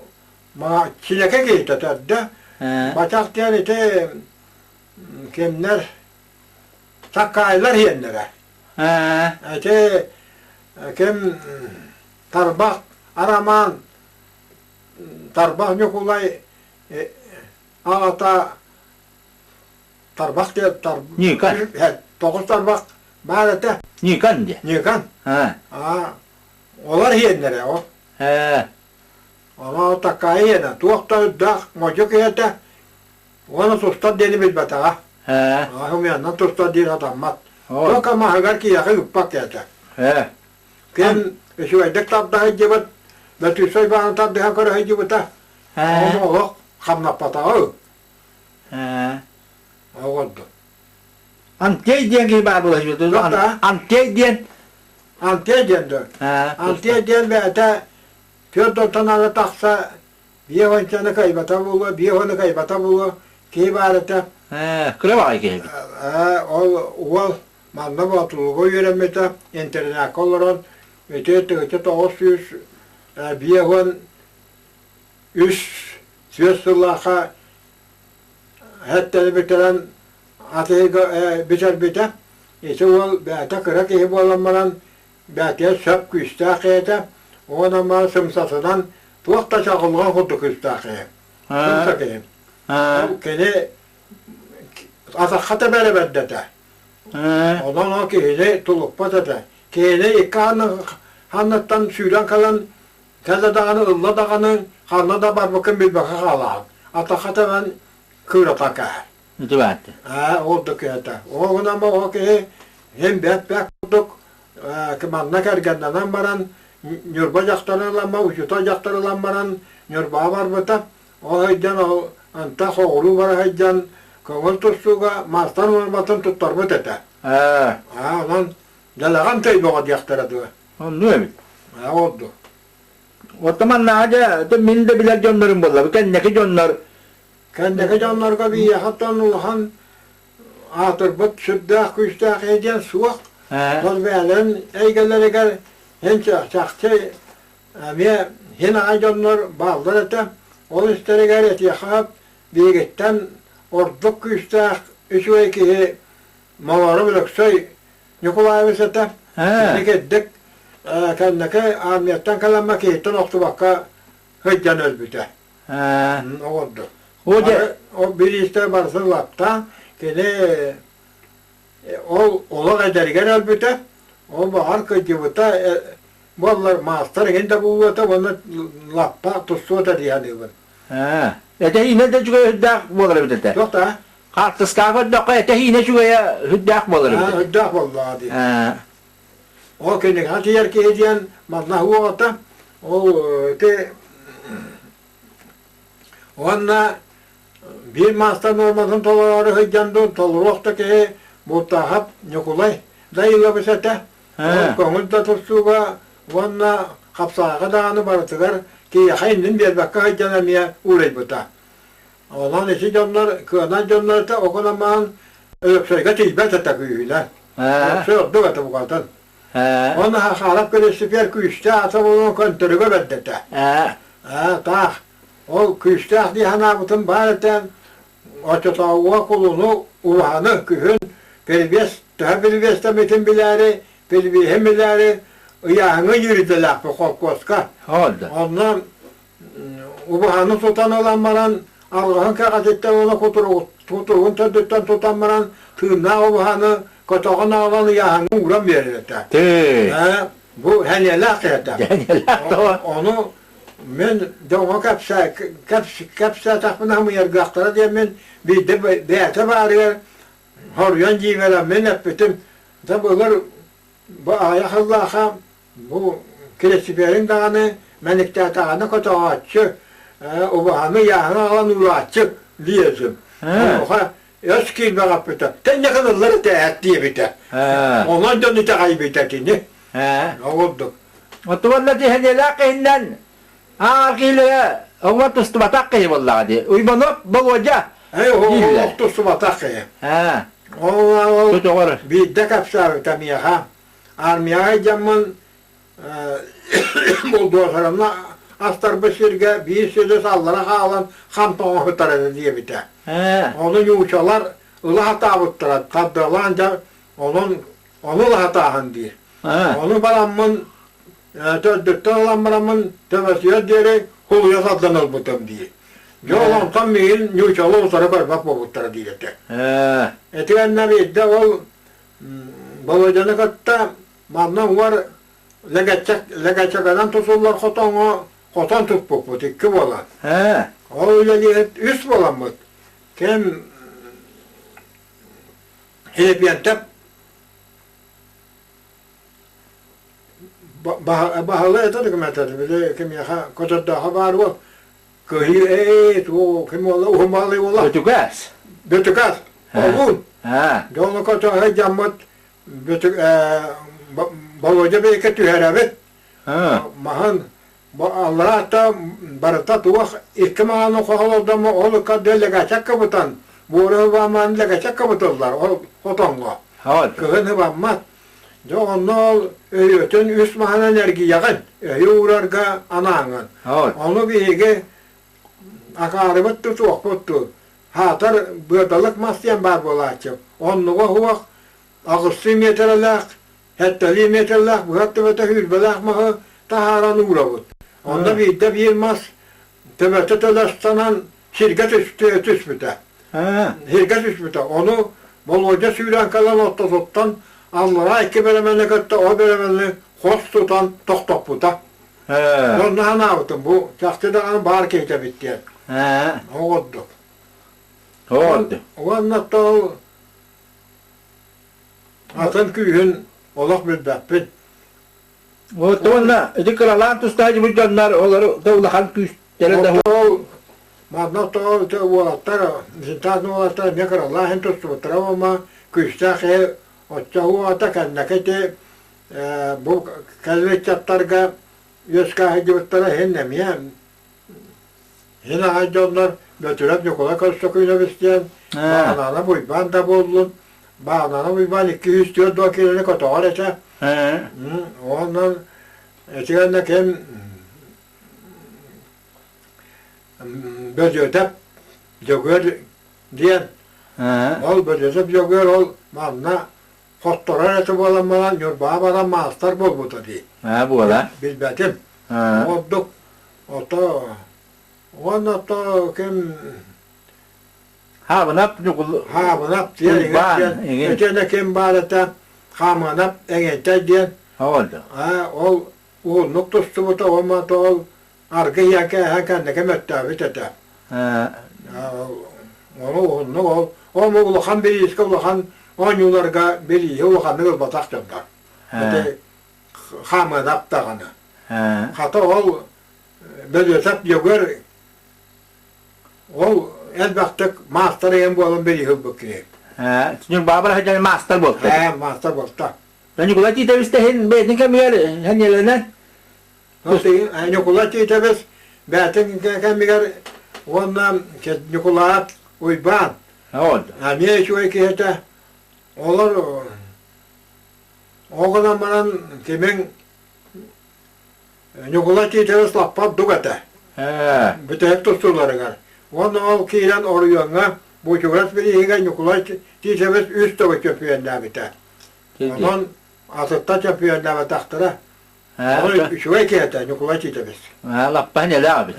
ma çileke gitti edde. Bacak diyen ite kimler sakkaylar yenlere. Ete kim tarbak araman tarbak yokulay ağata tarbak diye Nikan. Dokuz tarbak maalesef Nikan diye. nikan. Olar yenlere o. Ama o takkayı yene. Tuğukta da mocuk yete. Ona tusta deni bilbete ha. Ahım yandan tusta değil adammat. Tuğuk ama hagar ki yakı yuppak yete. Kim şu edek tabda hıcıbıt. Ve tüsoy bağın tabda hakara hıcıbıta. Onu oğuk kamnapata o. Oğuddu. Antiye diyen gibi bağlı bulaşıyor. Yok da. Antiye diyen. Antiye diyendi. Antiye diyen ve ete Fyodor'tan ana taksa bir oyuncağını kaybata bulu, bir oyunu kaybata bulu. Ki ibarete. Kıra bakay ki. Ol manna batılığı yürümete internet koloran öte tıkçı toğusuz bir oyun üst sürsüllaka hatta bitiren atı biter ise ol bata kırak iyi olanmadan bata söp küstahiyete ona ma sımsasından tuğta çakılgan kutu küstahiye. Sımsakiyim. Kene atakata berebedete. Ondan o kene tulukpa dede. Kene iki hanıttan suydan kalan kelle dağını, ılla dağını, hanı da barbakın bir baka kalan. Atakata ben kıra taka. Mütübattı. Oldu kete. Oğun ama o ki hem bek kurduk. Kımanna kergenden baran, nürba jaktarılanma, uçuta jaktarılanmaran, nürba var bıta. O hıccan o anta hoğlu var hıccan. Kıvıl tutsuga mastan olmatın tuttar bu tete. Ondan delegan tey boğad yaktaradı. Onu evet. Oldu. O zaman ne acaba? Min de bilen canlarım bolla. Kendiki canlar. Kendiki canlarga bir yahattan ulahan atır bıt sübdah küstah eden suak. Dol beylen eygeller eger hençe çakçı ve hen aycanlar bağlar ete. Ol istere gayret yakap birgetten orduk küstah üçü eki mavarı bilöksöy Nikolay Vesete. Nikeddik kendiki amiyetten kalanmak eğitim oktu bakka hıccan ölbüte. Oldu. O bir işte varsın lapta kene ola edergen ölbüte. O bahar kıcıbıta bollar master gende bulvata onu lapta tutsuota diyani var. Ete yine de çünkü hüddak bolları bitete. Çok da. Kalktıs kalkıp da ete yine çünkü hüddak bolları bitete. Hüddak bolladı. O kene hati yer ki hediyen mallahu ota. O te Onna bir master normasın tolları hıccandı tolurokta ki bu tahap Nikolay dayıla bisete. Konulda tutsuga onna kapsağa dağını barıtıgar ki yakayının bir bakka hıccanamaya uğrayıp buta. Ondan esi canlar, kığınan canlar da okunaman öksöйгө tizbet ete kıyıyla. Öksöy oldu ete bu kadar. Ona halap göre süper küçte atam onun kontörüge beddete. Ta o küçte diye hana bütün bareten açatağı kulunu ulanı kühün pelbes daha pelbes metin bileri pelbi hemileri yağını yürüdüler bu kolkoska. Oldu. Ondan ulanı tutan olanmaran Allah'ın kâgatette ona kuturuğun tödütten tutanmaran tığına ulanı kotoğun ağlanı yağını uğram verir. Tüy. Bu henelak eder. Henelak da o. Onu men de ona kapsa takmına mı yer gaktara diye men bir de beyate bağırıyor. Horyan civela men etmedim. Da bunlar bu ayak Allah'a bu kilesiberin dağını menikte dağını kota açı. O bahanı yağını alan uğraçı diyezim. Oha eski bir kapıda. Ten ne kadarları teğet diye biter. Ondan dönü teğayı bitertini. Oldu. Otuvalladı henelak inden. Ağırkıyla Oğvat üstü batak kıyı vallahi. Uymanıp balıca. O tusu batak ya. O Kötü olur. bir de kapsa vitamiya. Armiya camın bulduğu saramla astar başırga bir sürü sallara halan kampanya hıtaradı diye biter. Onun yumuşalar ılı hata bıttırar. Kaddalanca onu hatahın diye. Onu balamın dörtten olan balamın temesiye diyerek huluya sadlanır butum diye. Yolan tam bir yumuşalı o tarafa bak bu bıttırar diye. Etiğenler de ol balıcanı katta mandan var legaçak adam tusullar kotan tutpuk bu dikki olan. O öyle üst olan mı? Kim hep yantep bahalı etadı kımetadı. Bile kim yaha kotada haber var. Kıyı o kim ola umalı ola. Ötükas. Betukas. Oğun. Dolu kota hecamot betuk balıca belki tüherabet. Mahan Allah da barata tuah ikmanı kohalarda mı olu kadelle çakkabutan. Boru vaman lega çakkabutanlar o hotonga. Kıhını vammat. Onol öğütün üst mahan enerji yakın. Uğrarga anağın. Onu bir akaribet tutuq puttu. Hatar bödalık masyan bar bolacak. Onluğa huvak ağısı metrelak, hetteli metrelak, bu hatta vete hülbelak mahı taharan uğravut. Onda bir de bir mas tebete telastanan şirket üstüte. Şirket üstüte. Onu bolhoca süren kalan ottan Allah'a iki beremenlikette o beremenlik hoş tutan toktop buta. Onu hanavutun bu. Çaktırdan bar keyte bitti. Oldu. O anlattı o atın köyün olak bir bäppin. O tuğla dikralan tustacı bu canlar oları tavlahan küstelerde. O madna to o attar zintan o attar ne kadar Allah hem tustu travma küstahı o çahu atakan nakete bu kalvet çattarga yoska hacıtlara hennem ya. Yine hacılar götürüp yokola kostokuyla besleyen bağnana bu banda bollun bağnana bu ban 200 diyor 2 kiloluk otoğar ete. Ondan etiğinde kim böcötep jogör diyen ol böcötep jogör ol manna fotoğraf eti bolanmadan yurbağa baran master bol bu tabi. Bu ola. Bilbetim. Olduk. Oto Onda to kim Havanap nukul. Havanap diye ötene kim barata hamanap engete diyen. Oldu. Ol o noktustu bu da olma da ol arka yaka hakan ne kemet bitete. Onu ol o mu ulahan bir iska ulahan on yularga beli ulahan ne batak canlar. Öte hamanap da gana. Hatta ol böyle sap yogar o elbette master hem bu olan bir yıl bakıyor. Çünkü babar hacı master boldu. Master boldu. Ben kulati teviste hen bedin kamiyer hen yelenen. Nasıl? Nikolati tevist bedin kamiyer ondan Nikolat uyban. Oldu. Niye şu iki hete olur o kadar bana kimin Nikolati tevist lapap dugata. Bütün tutuları var. Onu al kiren oruyana Bu çuğras bir yiğen yukulay diyeceğimiz üst ova çöpüyenler biter. Onun asıtta çöpüyenler ve taktıra. Onu şuraya kıyata yukulay diyeceğimiz. Lappa ne la abi?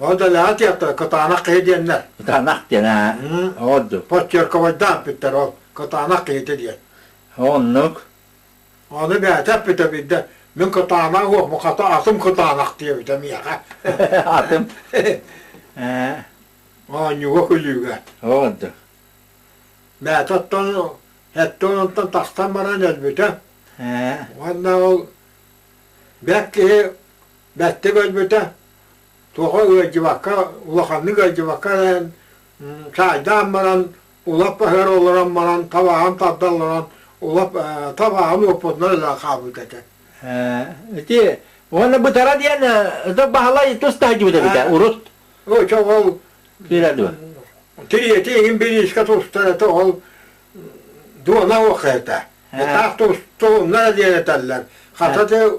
O da lahat yaptı, kıtağına kıyediyenler. Kıtağınak diyen ha. Oldu. Postçör kovaydan bitter o, kıtağına kıyedi diye. Onluk. Onu bir atap biter bir de. Min kıtağına yok, bu kıta asım kıtağınak diye biter mi ya? Atım. O yuva kulüge. Oldu. Mätattan hette ondan taxtan baran elbette. Valla o belki bette elbette. Toğa öcivaka, ulakanlı öcivaka çaydan baran, ulap bahar olaran baran, tabağım taddalaran, ulap tabağım opodlarla kabul edecek. Iti, ona bu tara diyen da bahalay tusta gibi de biter. Urut. O çok ol. Bilaldi. Triyeti bir iska tostara to ol. Duana o kayta. Tak tostu ne diye ederler. Hatta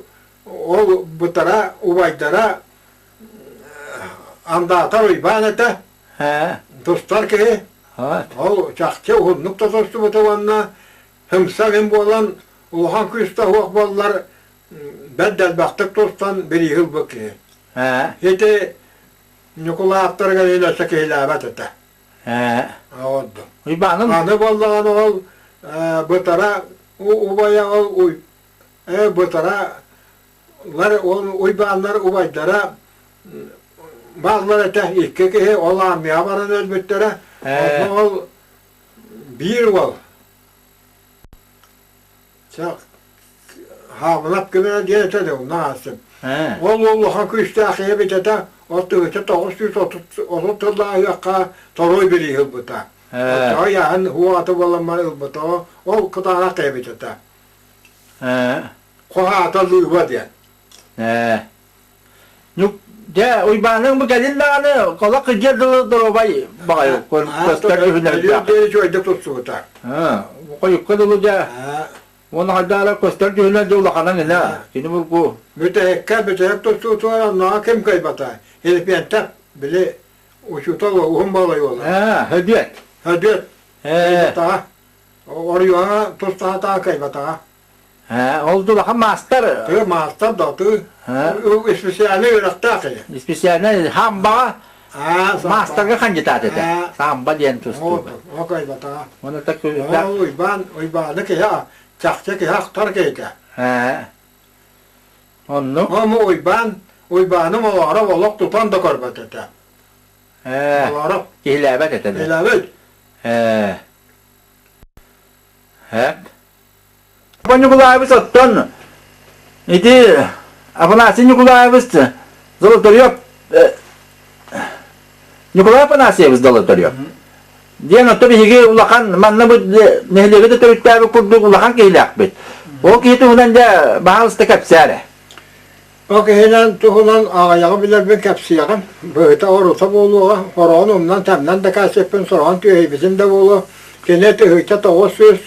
o bu tara ubaydara anda atar ibanete. Dostlar ki o çakçı o nokta tostu bu tavanna hımsagın bolan uhan küste hoqballar beddel baktık dostan bir yıl bakı. Hete Nikola aktarga ile şekilabet ete. Oldu. İbanım. Anı vallahi ol bu tara ubaya ol bu tara var uybanlar ubaydara bazıları ete iki olan bir haberin elbettere ol bir ol. Çok havlap gibi diye ete o nasıl. Allah'a küste ahiye bitete otuğutu 930 yakka toroy bir yıl buta. O yani huatı vallaman yıl buta. O kıtana kaybetete. Koha atalı var diye. Nuk de uybanın bu gelin dağını kolak kıcır dolu bay bakıyor. Kostar öhünler diye. Diye çoğuydu tutsu buta. Koyuk kıdılı da. Onu hadara kostar öhünler de ulakanan ne? Şimdi bu mütehekke tutsu tuğra kim kaybata. Herif yentep bile uçuta ve uhum bağlıyorlar. Hediye. Hediye. Kaybata. Oraya tusta ta kaybata. Oldu la master. Tı master da tı. İspesiyali öğretti ki. İspesiyali hamba. Masterga kandidat ete. Samba diyen tustu. O kaybata. Onu tak. Uyban ki ya. Çakçı ki hak tar ki. Onu. Ama uybanım o ara volok tutan da korbat ete. Olarap. İlabet ete. İlabet. Hep. Nyukulayımız ottan. İdi. Apanası nyukulayımız. Zolotör yok. Nyukulay apanasıyımız zolotör yok. Diyen otta bir higi ulakan manna bu nehliği de törüttüğü kurduk ulakan keylak bit. O ki tuğunan da bağlısta kapsare. O ki hemen tuğunan ağayağı bilir bir kapsayağım. Böyle oruta bolu. Horon ondan temden de kasepin soran tüyü bizim de bolu. Gene tüyüte tağı söz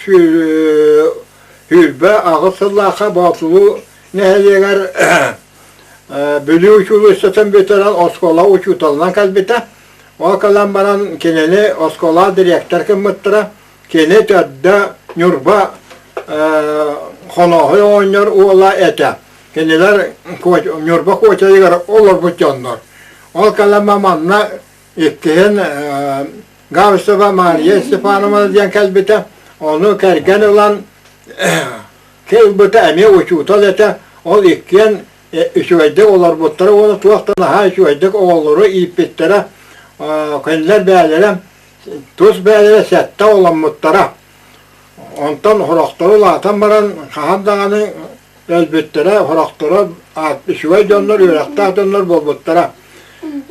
hülbe ağısıllaka batılı nehliğer bölü uçulu isteten bitiren oskola uçutalınan kalbite. O kalan baran keneni oskola direktör kımıttıra. Kene tedde nurba konağı oynuyor oğla ete. Kendiler nurba koçayı gara olur bu canlar. O kalan bamanla ikkihin Gavsıva Mariye Stefanovna diyen kalbite. Onu kergen olan kelbite emi uçutal ete. O ikkihin şüveddek olur butları. Onu tuvaktana ha şüveddek oğulları iyip bittere. Kendiler beğenlere, tuz beğenlere sette olan muttara. Ondan horakları latan baran kahan dağının elbettere, horakları şüvey dönler, yürekte dönler bol muttara.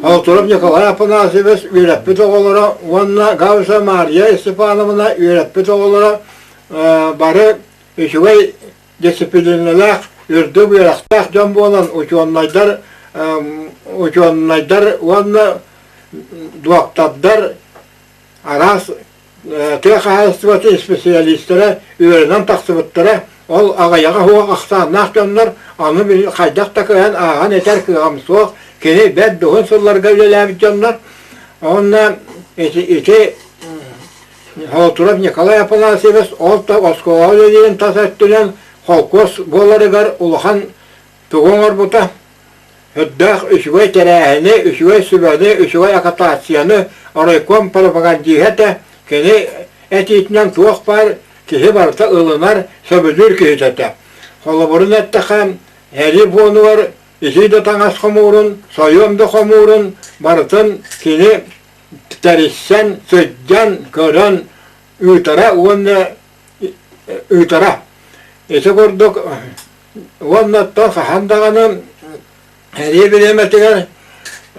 Oturup Nikolay Apanasiyevich üreppet oğulları, onunla Gavsa Mariye Stefanovna üreppet oğulları bari şüvey disiplinliler, ürdü yürekte dön bolan uçuanlaydar, onunla doktorlar aras tehasıvatı spesiyalistlere öğrenen taksıvatlara ol ağayağı huğa aksanlar dönler onu bir kaydak takıyan ağan eter kıyam soğuk kene bedduğun sollar gavleler dönler onunla ити Холтуров Николай Апанасьевич олта осколау деген тасаттынан холкос боларыгар улахан тугоңор бута. Хөддах үшгөй терәһіне, үшгөй сүбәне, үшгөй акатацияны орайком пропагандиһәтә кене әтитнән туох бар киһи барта ылынар сөбүлүр киһитәтә. Холоборун әттәхәм әли бонуар исиде таңас хомурун, сойомды хомурун бартын кене тәріссен, сөйден, көрін, үйтара, оны үйтара. Есі көрдік, оннаттан қахандағаны әрі білеметігер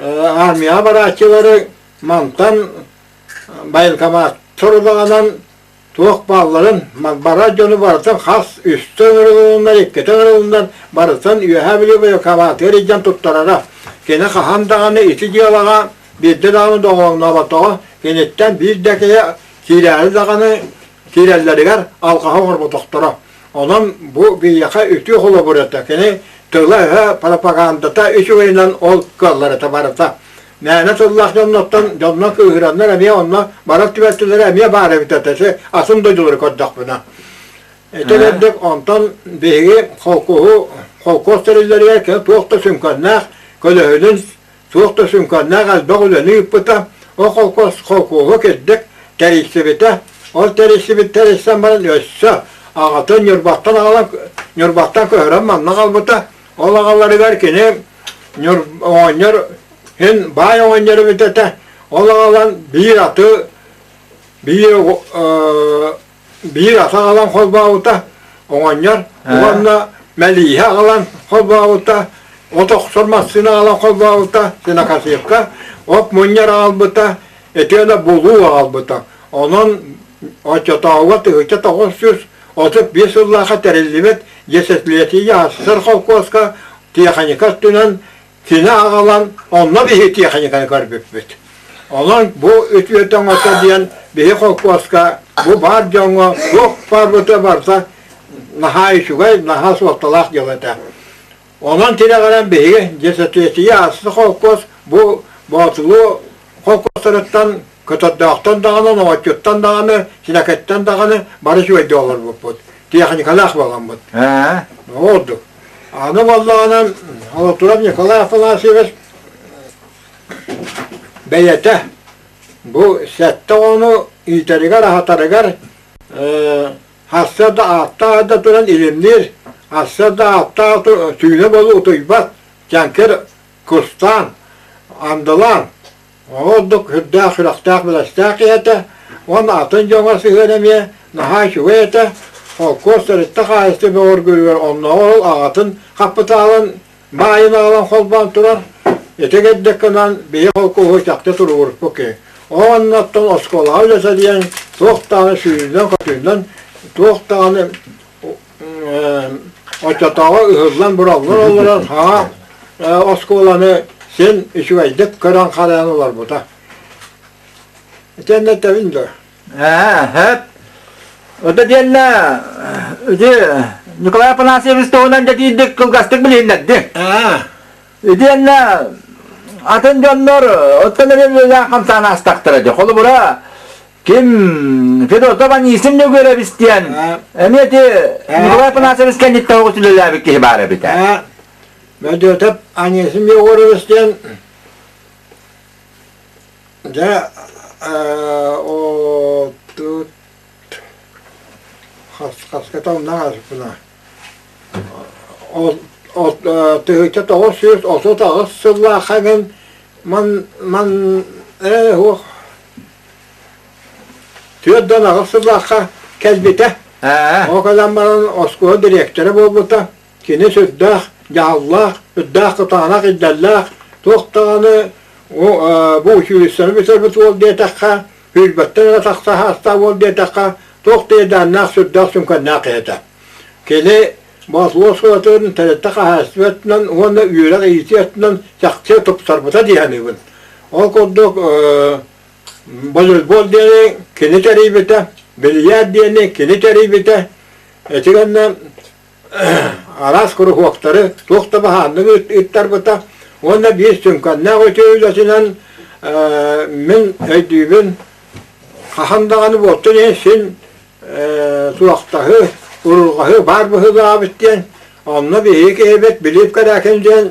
армия баратчылары мантан байылкамат тұрдағанан тоқ балларын бара жөні барытын қас үсті ғырылынан, еккеті ғырылынан барытын үйәе біле байылкамат ережен тұттарара. Кені қахандағаны isi жиялаға Bizde dağını doğumuna batağa, kenetten bizdeki kireli dağını kirelleriler alkaha var bu doktora. Onun bu bir yaka ütü holo buraya kene tığla propagandata üçü verilen ol kalları tabarata. Mehmet Allah canına kıhıranlar emiye onunla barat tüvettiler emiye bari bitetesi asım duyduları koddak buna. Etelendik ondan beyi kolkos terilleri yerken tuğda sümkanlar kölühünün Soğukta sümkanlar az bağılanı yıpıta, o kolkoğu kettik, terisi bite, o terisi bit teristen bana össe, ağatın yürbaktan ağalan, yürbaktan köhüren manna kalbıta, o ağaları verkini, oğanyar, hin bay oğanyarı bitete, o ağalan bir atı, bir atı ağalan kol bağıta, oğanyar, oğanla melihe ağalan kol bağıta, Otok sormasını alan kolbağıta, sina kasıpka, op munyar albuta, etiyana bulu albuta. Onun açatağı tıhıça tağırsız, otup bir sıllaha terillimet, cesetliyeti yasır kolkoska, tiyakanika tünen, sina ağalan, onunla bir tiyakanika karbüpbüt. Onun bu ütüyetten ota diyen bir kolkoska, bu bar jonga, yok barbuta varsa, naha işugay, naha soğutalak yılata. Onun tireğaren beyi cesetiyeti aslı kolkos bu batılı kolkoslarından kötüdağıttan dağını, novatçuttan dağını, sinaketten dağını barış öyle olur bu. Tiyakını kalak bağlan bu. Ne oldu? Anı vallağına Alaturab Nikolay Afanasyevich beyete bu sette onu itiregar, hataregar hasta da atta da duran ilimler Aslında hatta tüyüne bolu utuybat, canker kustan, andılan, olduk hüddâ hıraqtâq bilashtâq yete, onun atın jonası hıremye, naha şüvete, o kostaritta qayıstı bir orgülüver, onun oğul ağatın kapıta alın, bayını alın kolban turar, etek eddekkanan bir kolkuğu çakta turur bu ki. O anlattın oskola öylese diyen, toğtağını suyundan katıyından, toğtağını Açatağı ıhırlan burallar olarak ha oskolanı sen işüveydik kıran kalayan olar bu da. Cennette bindi. Hep. O da diyenle Nikolay Apanasyevich toğunan dediydik kılgastık bilinlerdi. Diyenle atın canlar ottanları böyle kamsana astaktıracak. Olu bura kim Fedot'tan isimle görev isteyen emniyeti Nikolay Apanasyevich kendi tavukçuluğuyla bir kişi bari biter. Fedot'tan isimle görev isteyen de o tut haskatam ne yazık buna o tühüçe tağız sürt o tağız sıvla xagın man o tüyedden ağız sıvla kelbite o kalanların oskulu direktörü bulbuta kini süddağ yağlaq süddağ kıtağına giddellaq toğtağını bu hüyüsünü bitir ol diye takka hülbetten taksa hasta ol diye takka toğtı edenler süddağ sümkanına kıyata kini Baslı sıratının terettaka hasbetinden, onunla üyelek eğitiyetinden sakçıya topsarpıta diyeniyim. O koduk voleybol diyene, kini teribite, bilyar diyene, kini teribite. Etikenden aras kuru huaktarı, toğta bahanlığı ittarpıta. Onunla bir sümkanına koçu öylesinden men öydüğümün kahandağını bottun sen tuvaktahı, urulgahı var mı hızı bitten. Onunla bir iki evet bilip karaken diyen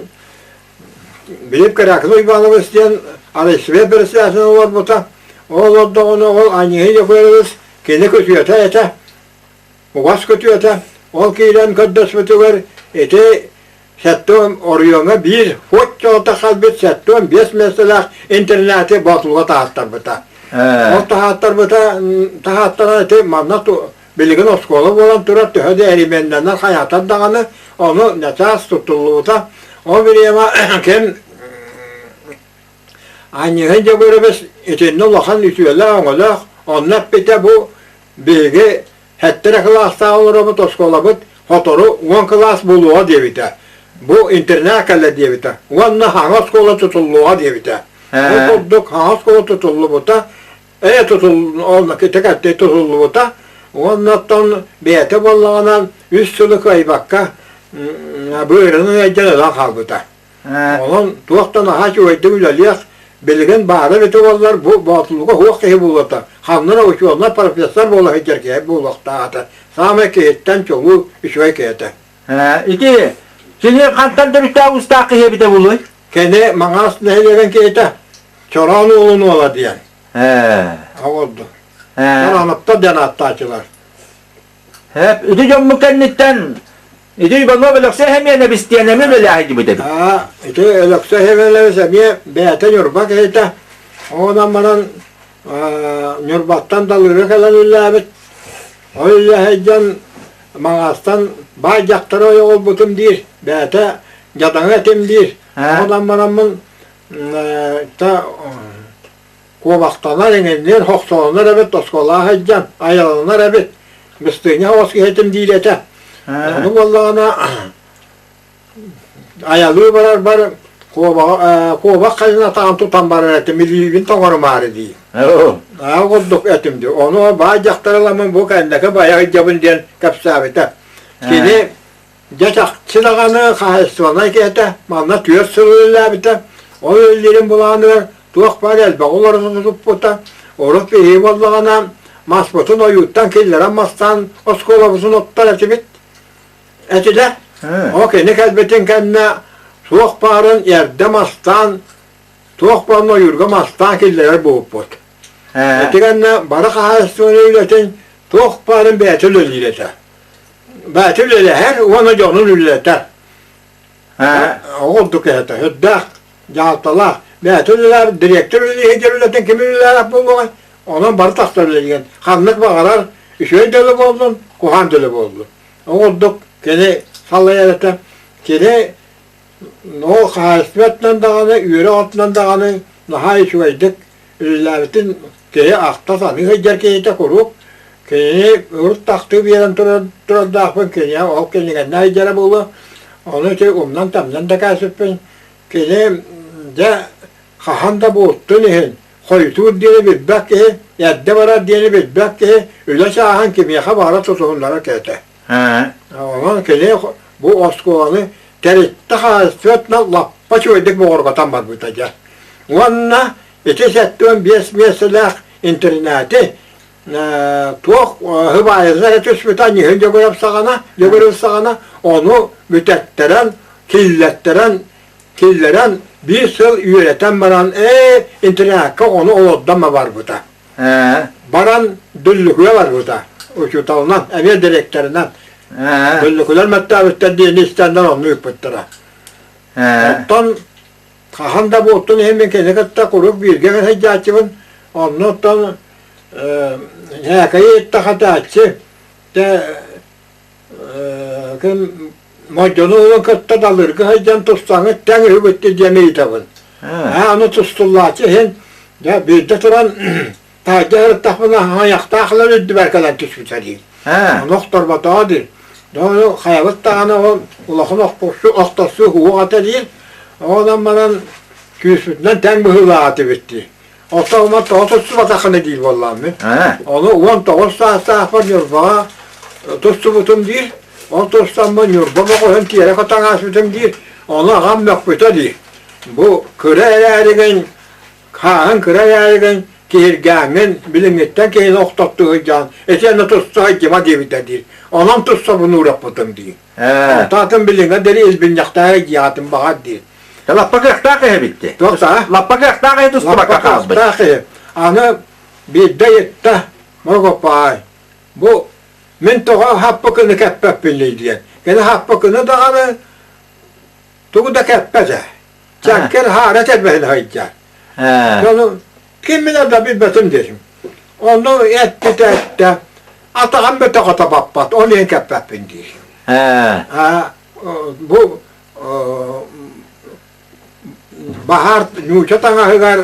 bilip karaken uygulamamız diyen arasıve bir siyasını olur buta. Oğul da onu ol anneye yapıyoruz. Kendi kötü yata ete. Uvas kötü yata. Ol kilen kaddas bütüver. Ete settüm oriyona bir fot çolta kalbet settüm 5 mesela internete batılga tahattar buta. O tahattar buta tahattar ete manna bilgin oskola bolan turat töhöde erimendenler hayatan dağını onu neças tutulluğuta o bir yema ken annehence göremez etenine lakan ütüyeler oğulak onunla bite bu bilgi hettere klasta olurabıt oskolabıt fotoru 10 klas buluğa diyebite bu internet kalle diyebite onunla hangi oskola tutulluğa diyebite o tulduk hangi oskola tutulluğuta tutulluğuta onunla tekette tutulluğuta ondan beyte bollağından üstülük aybakka buyurunu ecele lan kalbıda. Onun tuğaktan ağaç oydu üleliyek bilgin bağırı beti ollar bu batılığa huak kehi bulata. Hamlara uçu onlar profesör bola hecir kehi bulakta ata. Same kehetten çolu üçvay kehete. İki, şimdi kantarda bir tane usta kehi bite buluy. Kendi mağaz nehirlerin kehete. Çoran oğlunu ola diyen. Oldu. Çoranıpta denatta açılar. Hep idi jommu kennitten idi bana belakse hem yene bistiyenemi böyle haydi bite. İşte elekse hevelevse bir beyte yorba kehete. Odan bana yorbattan dalırı kalan illabit. Öyle heccan mağazdan baycaktır o yol butum dir. Beyte cadana etim dir. Odan bana kovaktalar engenler, hoqsoğunlar evet, toskola heccan, ayalanlar evet. Müstüğüne havası hetim değil ete. Onun vallağına ayalığı var, kovak kayına tağın tutan var etim, miliyibin toğanı var diye. Olduk etim diyor. Onu bayacaklarlamın bu kendine bayağı cabın diyen kapsabite. Şimdi geçakçılığını kahestivana kete, malına tüyör sürülürler bite. O öllerin bulağını tuğak var elbe, onları tutup buta. Orup bir iyi vallağına masbutun o yuttan killere mastan oskolabuzun ottan etibit. Etiler. O kendi kelbetin kendine tuğak barın yerde mastan tuğak barın o yurga mastan killere boğup bot. Etikenne barı kahestivana ületin tuğak barın beytil ölüylete. Beytil ölü her ona canın ületer. Olduk ete. Hüddak, cahatalar. Beytülüler, direktörlüğü hecelületin kimilüler bulduğu. Onun barı taktörlüğün. Kanlık bağırar, işöy dölü boldun, kuhan dölü boldun. Olduk, kene sallayalete. Kene o hasbetle dağını, üyre altından dağını daha işveydik. Ülülerin kene akta sanı hecel keyete kurup, kene ırık taktığı bir yerin turan dağın kene, o kene ne hecele bulu. Onu umdan tamdan da kasıpın. Kene de kahanda boğuttun ihin. Koytuğun diyeni bilbek ki, yedde vara diyeni bilbek ki, öyle şahan kimiyaka bağıra tutuğunlara kete. Onun kene bu oskovanı teritte hasbetle lappa çoyduk bu orgatan var butaca. Onunla eti settiğin mesela interneti tuğ hıbayızlar etüsbüten yığınca görüp sağana onu mütetteren, killeren bir sıl üyeleten baran internetka onu oloddan var burada. Baran düllüküye var burada. Uçutalından, emir direkterinden. Düllüküler mettavütten diyeni istenden onu yükbüttüre. Ondan kahanda bu otun hemen kenekatta kurup bir gelen heccaçımın ondan hekayı etti hataçı de Modunu olan kıtta dalır ki heccan tustanı ten hübüttü cemeyi tabın. Onu tustullaçı hen ya bir de turan tacı hırıp takmına hayakta akılar üddü berkadan tüsbüte değil. Noktor batağıdır. Onu hayavut dağına o ulakın oktası huğu atı değil. Odan bana küsbütünden ten mühürle atı bitti. Ota olmak da o tutsu batakını değil vallahi mi? Onu 19 saat var yorbağa tutsu butum değil. O tostan ben yorbama koyun tiyere katan asbitim değil. Ona ağam yok büte değil. Bu küre ererigen Ha'ın kıra yaygan kirgängin bilingetten keyin oktattığı can. Etene tutsa hikima devitedir. Onam tutsa bunu uğrapmadım diye. Tatın bilinge deri izbin yaktaya giyatın bahar diye. Lappa kırkta bitti. Dokta? Lappa kırkta tustu baka kaldı. Lappa ana bir de yette mogopay. Bu men toğa happakını keppep billi diye. Gene happakını da ana tuğu da keppece. Çakker haret etmeyin hayca. Yani kim bilir de bilmesin derim. Onu etti de etti. Atağım bir takata babbat. Onu en keppepin diye. Bu bahar nüçatana hıgar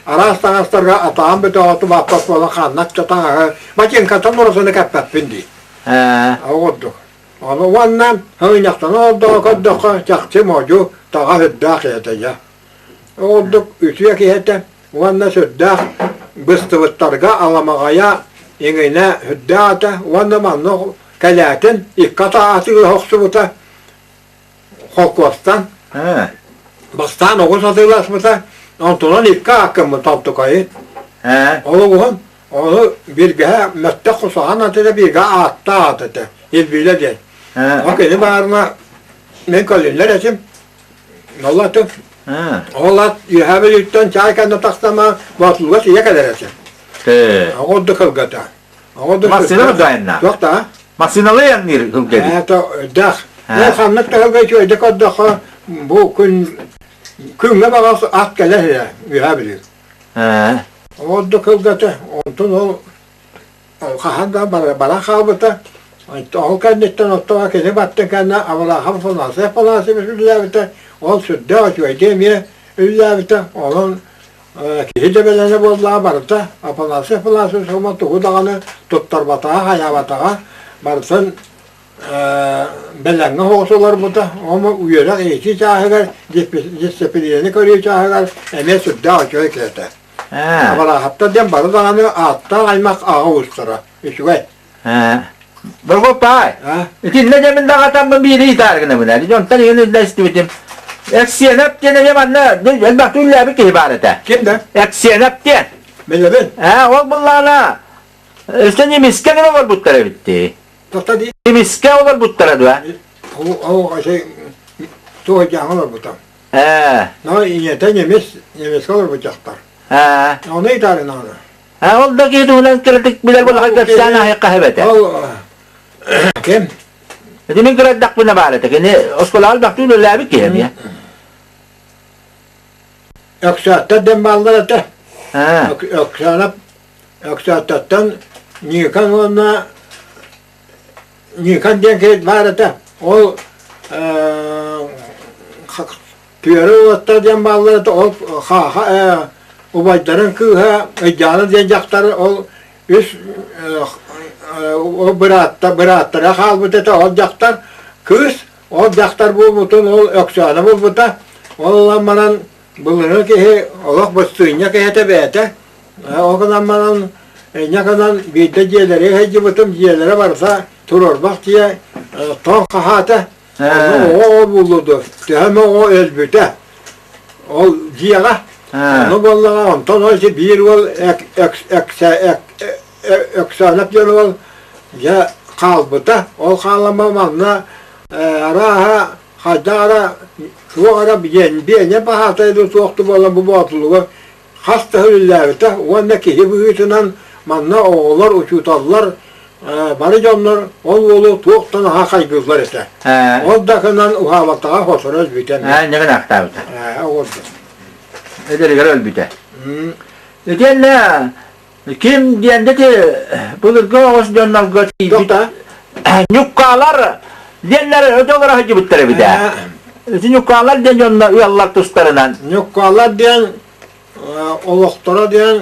arastarga atağım bir takata babbat olan kannak çatana hıgar. Bakın katan orasını keppepin diye. Olduk. Onu vannan hıynaktan oldu. Koduk çakçı mocu. Tağa hıddak yetece. Olduk ütüye ki hette. Vanna süddak bıstıvıttarga alamagaya ingine hüddata vanna manno kalatin ikkata atı hoqsubuta hoqvastan bastan oğuz atırlasmıta ontunan ikka hakkımı taptukayı onu bir gaha mette kusahan atıda bir gaha atta atıda ilbiyle değil o kedi bağırma men kalınlar esim Allah'tım Oğlat yühebelükten çaykanı taksama vatılga siye kadar esin. Oğuddu kılgata. Masina mı dayanna? Yok da. Masinalı yanır kılgadi. Dak. Ne sanlık da kılgayı çöyde kodda bu künle bağası at gelir ya yühebelük. Oğuddu kılgata. Ontun o kahanda bana kalbıta. Oğul kendinden ottağa kese battın kendine avla hafıfına sefalası bismillahirrahmanirrahim. Ol südde açıyor demiye üllavite onun hidebelerine bozlağa barıta apalası yapılası soğuma tuğu dağını tuttar batağa hayabatağa barısın belenge hoğusular bu da ama uyarak eğiti çağıgar cissepiliğini körüyor çağıgar eme südde açıyor kete apala hatta dem barı dağını attan aymak ağa ustura işüvey Bergopay. İkinci demin dağıtan bir iri targını bu ne? Jontan yeni de istedim. Eksiyenap diye ne zaman ne? Elbette illa bir kibarete. Kimde? Eksiyenap diye. Belle ben. O bunlarla. Sen miske ne olur bu tarafa bitti? Dokta değil. Miske olur bu tarafa. O şey soğuyacağım olur bu tam. Ne yeten yemiş olur bu çaktar. O ne idare ne olur? Oradaki duhulan kırdık bilir bu hakikaten sana kahvete. Kim? Demin kırdık buna bağladık. Yani oskolalar baktı öyle bir kim ya? Yoksa dem ballar ete. Yoksa tattan nikan ona nikan diye ki var ete. O tüyarı otta dem ballar ete. O o baydarın kıha canı diyecekler o üst o bırattara halbuki olacaklar kız olacaklar bu bütün ol öksana bu buta olanların bulunur ki Allah bastığınya ki tebete o kadarların ne kadar bir de ciğerleri heci bütün ciğerleri varsa turur bak diye ton kahata o bulundu hem o elbette o ciğere onu vallahi ondan önce bir yol eksanap yol ya kalbıda o kalamamanla araha hadara şu ara bir ne bahataydı soktu olan bu batılığı hasta hüllerde o ne ki bu yüzünden manna oğullar uçutallar bari canlar oğlu tuğuktan ha kaygılar ete o da kanan uhavakta hoşunuz biten Ne kadar aktardı? Oldu. Ederi göl biter. Diyenle kim diyende ki bulur göğüs dönmem götü. Dokta. Nükkalar diyenler öte olarak hacı bittere bir de. Nükkalar diyen yollar uyarlar tuzlarından. Nükkalar diyen oluklara diyen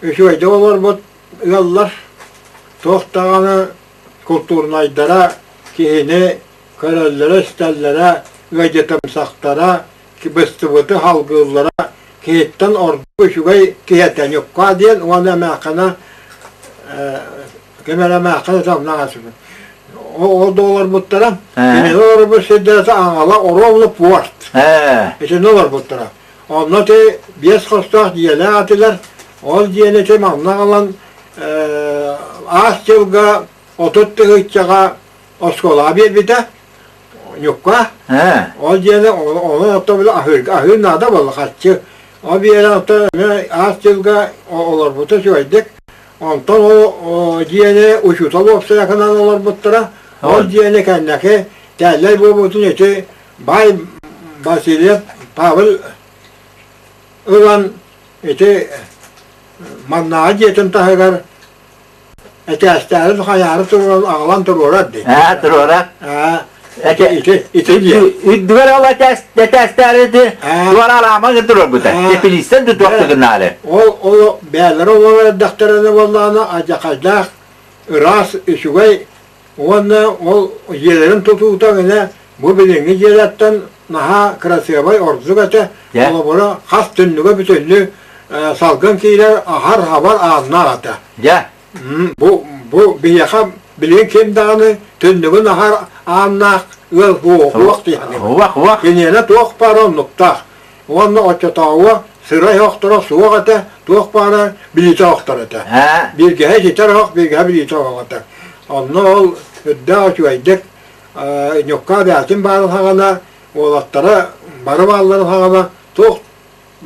üşüyde olur bu yollar tohtağını kulturnaydara kihini körellere stellere ve temsaktara ki bıstıvıtı halgılara kiyetten ordu şugay kiyetten yokka diyen ona mekana kemere mekana tamna asıbı. O dolar butlara. Yine dolar bu şiddeti anala orovlu puvart. İşte ne olur butlara. Onunla te bies kostak diyene atılar. Ol diyene te mamna kalan az yılga otuttu hıçağa oskola bir bite. Yokka. Ha. Ol diyene onu hatta bile ahır nada bol kaççı. O bir yere hatta az yılga olur buta söyledik. Ondan o diyene uçutalı olsa yakından olur butlara. O diyene kendine derler bu butun eti Bay Basilyev Pavel Ivan eti mannağa diyetim tahıgar eti astırır hayarı turur ağlan turur dedi. Ha, turora. İti diye. Duvar Allah testlerdi. Duvar alama götürür bu da. Hepinizden de doktorun hali. O beyler olur doktorunu vallahi acakacak ras işugay onu o yerlerin tutuğuta gene bu bilingi yeretten naha krasiyabay orduzu gete onu bura has tünlüge bütünlü salgın kiler ahar haber ağzına ata. Ya. Bu bir yaka bilin kim dağını tünlüge nahar ağzına bu vakti yani. Vak. Keniyene tuğ para nokta. Onu açatağı sıra yoktura suğa gete tuğ para bilite yoktur ete. Bir gehe yeter yok bir gehe bilite yoktur. Onu ol hüdde açıydık. Nokka belki barı hağına olatlara barı bağları hağına tuğ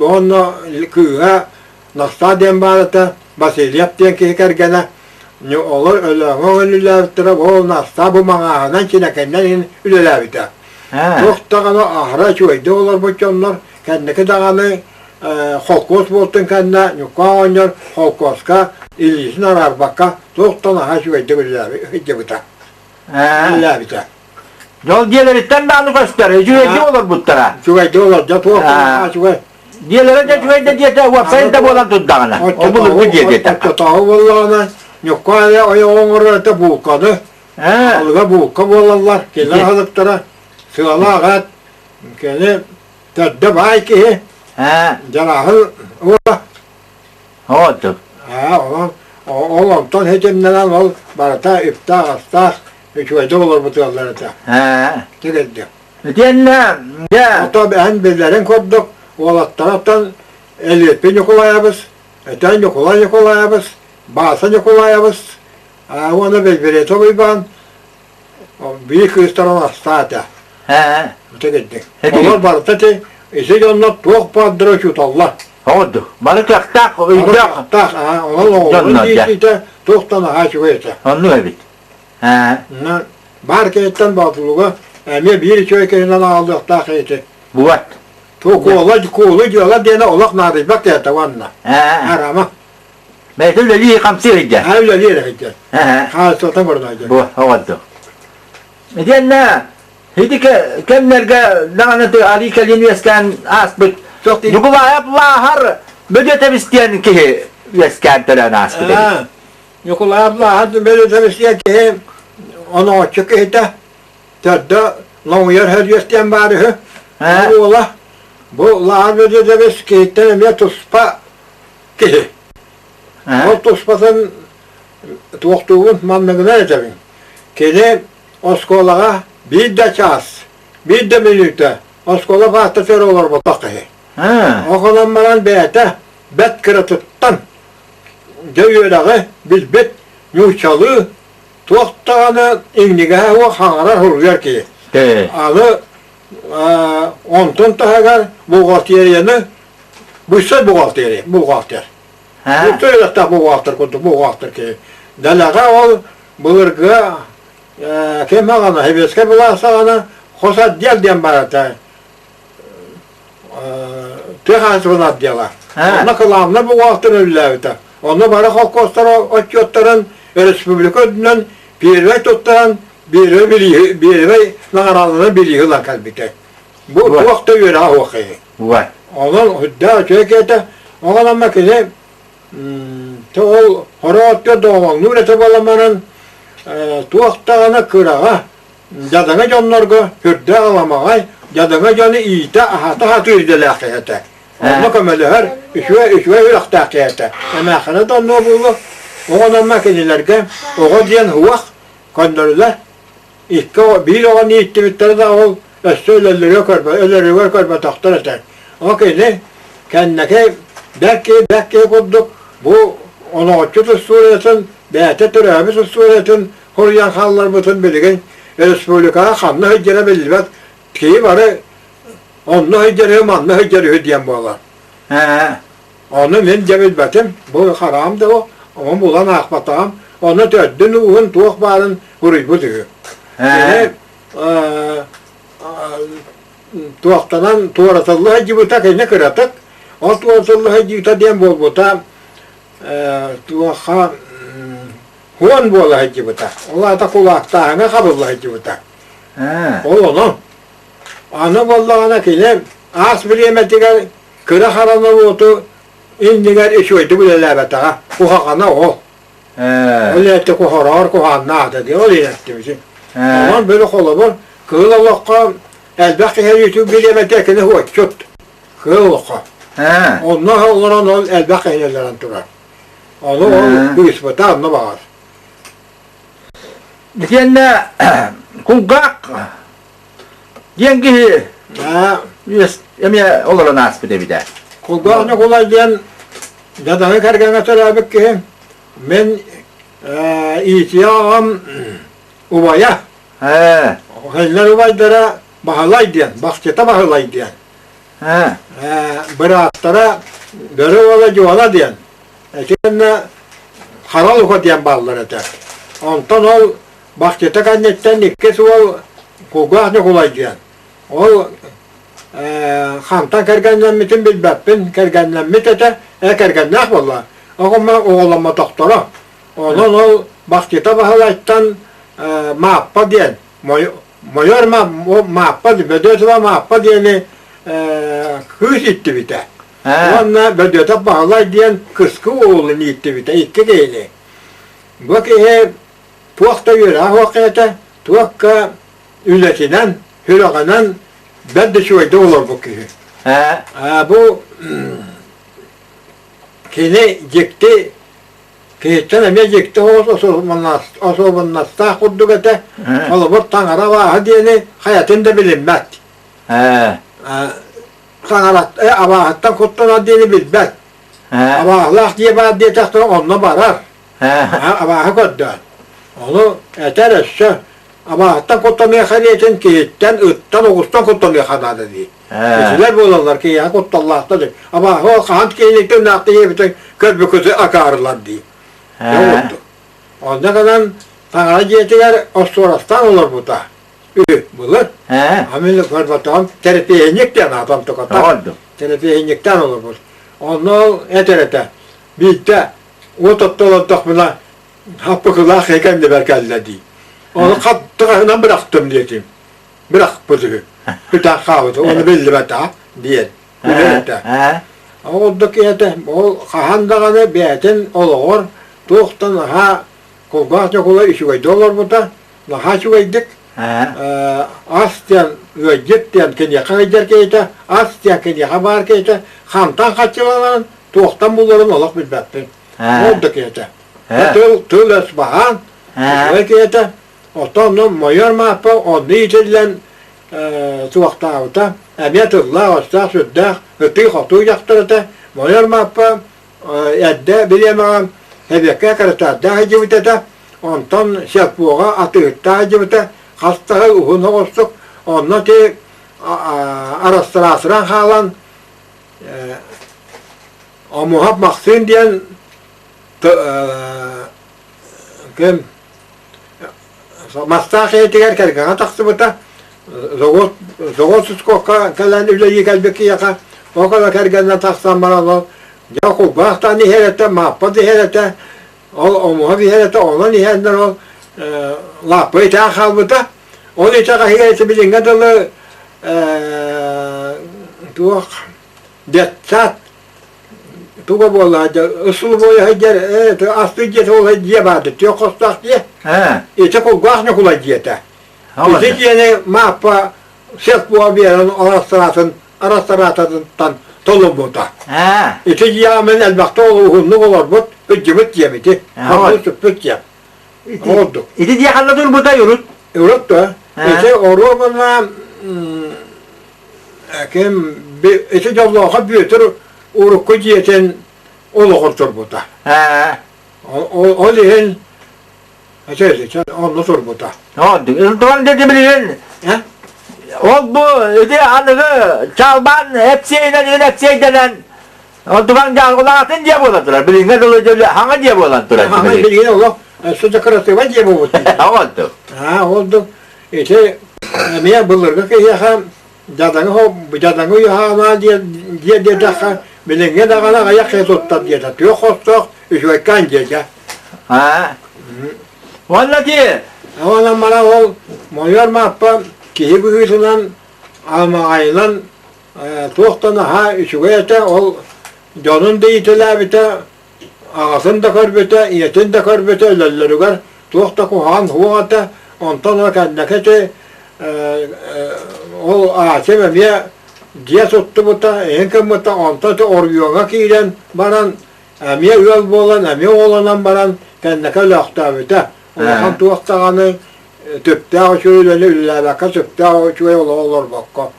onu kığa nasta den barıta Basilyev den ki kergene olur ölüler tıra o nasta bu mağahadan çinekenden ülüler biter. Tuğ dağını ahıra açıydı olur bu çonlar kendiki dağını Holkos boltun kendine nokka oynuyor Holkoska İlisin arar bakka tuğ ahıra açıydı ülüler biter. Ülüler biter. Yol diyeleritten de anı gösteriyor. Cüveci olur butlara. Cüveci olur. Tuğ Diğerlere de cüveci diyete vapsayın da bolan tuttağına. O bulur bu diye diyete. Tağı vallağına yokkaya ayağın orada bulkadı. Alıga bulka bollarlar. Keller halıptara. Sığala ağat. Kene tedde bay ki. Canahı ola. Oldu. Olamdan hecimden ol. Barata iftah hasta. Cüveci olur bu tığalları da. Tüketti. Diyenne. Hatta ben bizlerin kopduk. Olat taraftan 50 bin yokulayabız. Eten yokulayabız. Basan yokulayabız. Onu birbirine tabiban. Büyük kıstıran hastaydı. Tüketti. Onlar barıtı ise onlar tuğ padra şutallah. Oldu. Balık yaktak. Tak. Onun diyete tuğtan ağaç koysa. Onu evet. Barketten batılığı. Emi bir köykerinden aldık tak eti. Buvat. Tuğ diyorlar dene olak nadir bak ya tavanla. Arama. Mesela liye kamsir edeceğim. Öyle değil edeceğim. Halsatan buradaydı. Bu oldu. Diyenne. Hidi kemlerge lanetı Ali Kalin Veskan asbık. Yukula yapla har böcete bistiyen ki Veskan tören asbık. Yukula yapla har böcete bistiyen ki onu açık ete. Tedde lan yer her yesteyen bari. Ola. Bu lahar böcete bistiyen ya tuspa ki. O tuspasın tuğtuğun mamlığına edebin. Kene oskolağa bir de ças, bir de minüte. Oskola bahta sör olur bu takı. Okolanmadan beyete, bet kırıtıttan. Göyöleği, biz bet nüçalı, tuğtağını inlige o hangarar hurger ki. Alı, ontun tahagar, buğalt yerine, buysa buğalt yeri, buğalt yer. Bu töyleşte buğaltır kutu, buğaltır ki. Delağa ol, bulurga, kim ağana, hebeske bulasa ağana, hosa diyel diyen barata. Tüyhansıvına diyela. Ona kılamına buğaltır öylevde. Ona bara halkostara, otçotların, Respublika ödünden bir ve tutturan, bir ve nağaralığını biliyor lan kalbite. Bu vakti göre ha vakı. Onun hüdda çökete, ona makine, Tol horatya doğal nurete balamanın tuğtağına kırağa jadana jonlarga hürde alamağa jadana canı iyite ahata hatı izdelakiyete. Ama kameler işve ülaktakiyete. Ama ahana da ne buldu? Oğlan makinelerge oğa diyen huvak kandırırlar. İlk bir oğa niyetli bitleri de ol. Söylerleri körbe, ölleri körbe taktar eder. O kene Kendine belki kurduk. Bu 13 suretin, beyte türevi suretin, Hurriyan hallar bütün bilgin, Respublika'ya kanlı hıccere bilmez. Ki varı, onunla hıccere, manlı hıccere diyen bu olan. Onu men cebilbetim, bu haramdı o, ama bulan akbatam, onu töddün uğun tuğuk barın hurri bu diyor. Yani, tuğuktanan tuğratıllı hıccıbıta kene kıratık, o tuğratıllı hıccıbıta diyen bol buta, tuğukha, huan bola hıccıbıta, ola da kulağıktağına kabılla hıccıbıta. O onu, anı bollağına kine, as bir yemetiger, kıra haranı otu, indiler iş oydu bu lelebetağa, kuhağına o. Öyle etti kuharar, kuhanna dedi, öyle etti bizi. Aman böyle kolu var, kığıl Allah'a, elbette her YouTube bir yemetekini hoş çut. Kığıl Allah'a. Ondan elbette yerlerden durar. Onu o bu ispata anla bakar. Dikende kugak yengi emiye olur nasip de bir de. Kugak ne kolay diyen dadanı kergene tarafık ki men itiyağım ubaya heller ubaylara bahalay diyen, bahçete bahalay diyen bıraktara böyle ola cuvala diyen ekenne haral uka diyen bağlılar eter. Ondan ol bahçete kannetten ikkesi ol kugak ne kolay diyen. Ol hamtan kergenlenmetin bilbeppin kergenlenmet ete kergenlenmek valla. Ama oğlama doktora. Ondan ol bahçete bahalaytan maappa diyen. Mayor maappa diyen. Bedöte maappa diyeni kız itti bite. Onunla bedöte bahalay diyen kıskı oğlunu itti bite. İki geyli. Bu ki tuğakta yürü vakiyete tuğakka ületinden hülakanan ben de şöyle olur bu kişi. Bu kini yıktı, kihitten eme yıktı, o soğumunasta kudduk ete, ola bu tanara vaha diyeni hayatında bilinmez. Tanara avahattan kuttuna diyeni bilmez. Avahlah diye bana diye tahtına onunla barar. Avaha kuddu. Onu eter eşe. Ama hatta kutlamaya haliyetin kihitten, ıttan, oğustan kutlamaya haladı diye. Kişiler bu olanlar ki ya kuttallah'ta diye. Ama o kant keylikten nakliye bütün kötü kötü akarırlar diye. Ne oldu? Ondan kadar tanrı cihetiler ostorastan olur bu da. Bulur. Amin farbatam terapiye inyekten adam tokata. Oldu. Terapiye inyekten olur bu. Onu eterete. Bir de o tuttular buna happı kılak heyken de berkelle diye. Onu kattıklarından bıraktım diyeyim. Bırak buzu. Bir tane kahvede, onu bildi bata diye. Olduk yete, o kahandağını biyetin olur. Tuğtan ha, kogahça kola işi koydu olur bu da. Naha şu koyduk. As diyen, öcet diyen kenyaka gider keyte, as diyen kenyaka var keyte. Hamtan kaçılanan, tuğtan bulurun olak bilbettin. Olduk yete. Tül esbahan, öyle keyte. Otanın mayor mahpa, onu itilen tuğakta avta, emniyetullah, osta, süddah, ötü xotu yaktırdı. Mayor mahpa, edde, bilemem, hebeke kırıtada hicivitede, ondan şefbuğa atıhta hicivite, hastağı uhunu olsuk, onu ki arastırasıran halan, o muhab maksin diyen, kim? Mastahiyeti gerçekten taksımıta zogotsuz kokka kalan üleyi kalbeki yaka o kadar kergenden taksan bana o ya kubahta niherete mahpa niherete o muhabi niherete ona nihereten o lapı ita kalbıta onu ita kahiyeti bilinge dalı tuğak detsat tuğak bollaca usul boyu hacer aslı jet olay diye vardı diyor kostak diye ita kubah ne kulay diyete bizi yine mahpa sef bu abiyerin arastaratından tolum buda ita yamen elbette oğlunu olur bu hüccümüt yemedi hamur süpüt yem oldu İdi diye halladın burada yürüt. Yürüt da ita oru bana kim ita Allah'a büyütür urukku diyeten oluğurdur bu da. He. O lihin onu sor bu da. Oldu. Doğan dedi bilin. He? Ol bu öde anığı çalban hepsiyle denen o duvan çalgılatın diye buladılar. Bilinge dolu hangi diye buladılar. Ama bilgine ola. Sözü kırası var diye bu. Oldu. Ha oldu. İşte miye bulurdu ki ya dadanı ya diye daha bilinge dağına ayak tuttu diye de yok hostok üç kan diye. Ha. Vallahi Ama bana ol moyor mappa ki bu yüzünden ama aylan tohtana ha üçüge ol canın deytiler bite ağasın da karbete iyetin de karbete lellerler tohta ku han huata ondan kendine o ağaçı bir diye tuttu bu da en kımıta ondan da oruyona kiren baran amiye yol bolan amiye olanan baran kendine lahta bite ondan tohtağını tüpte şöyle ülelaka tüpte şöyle olur bakka.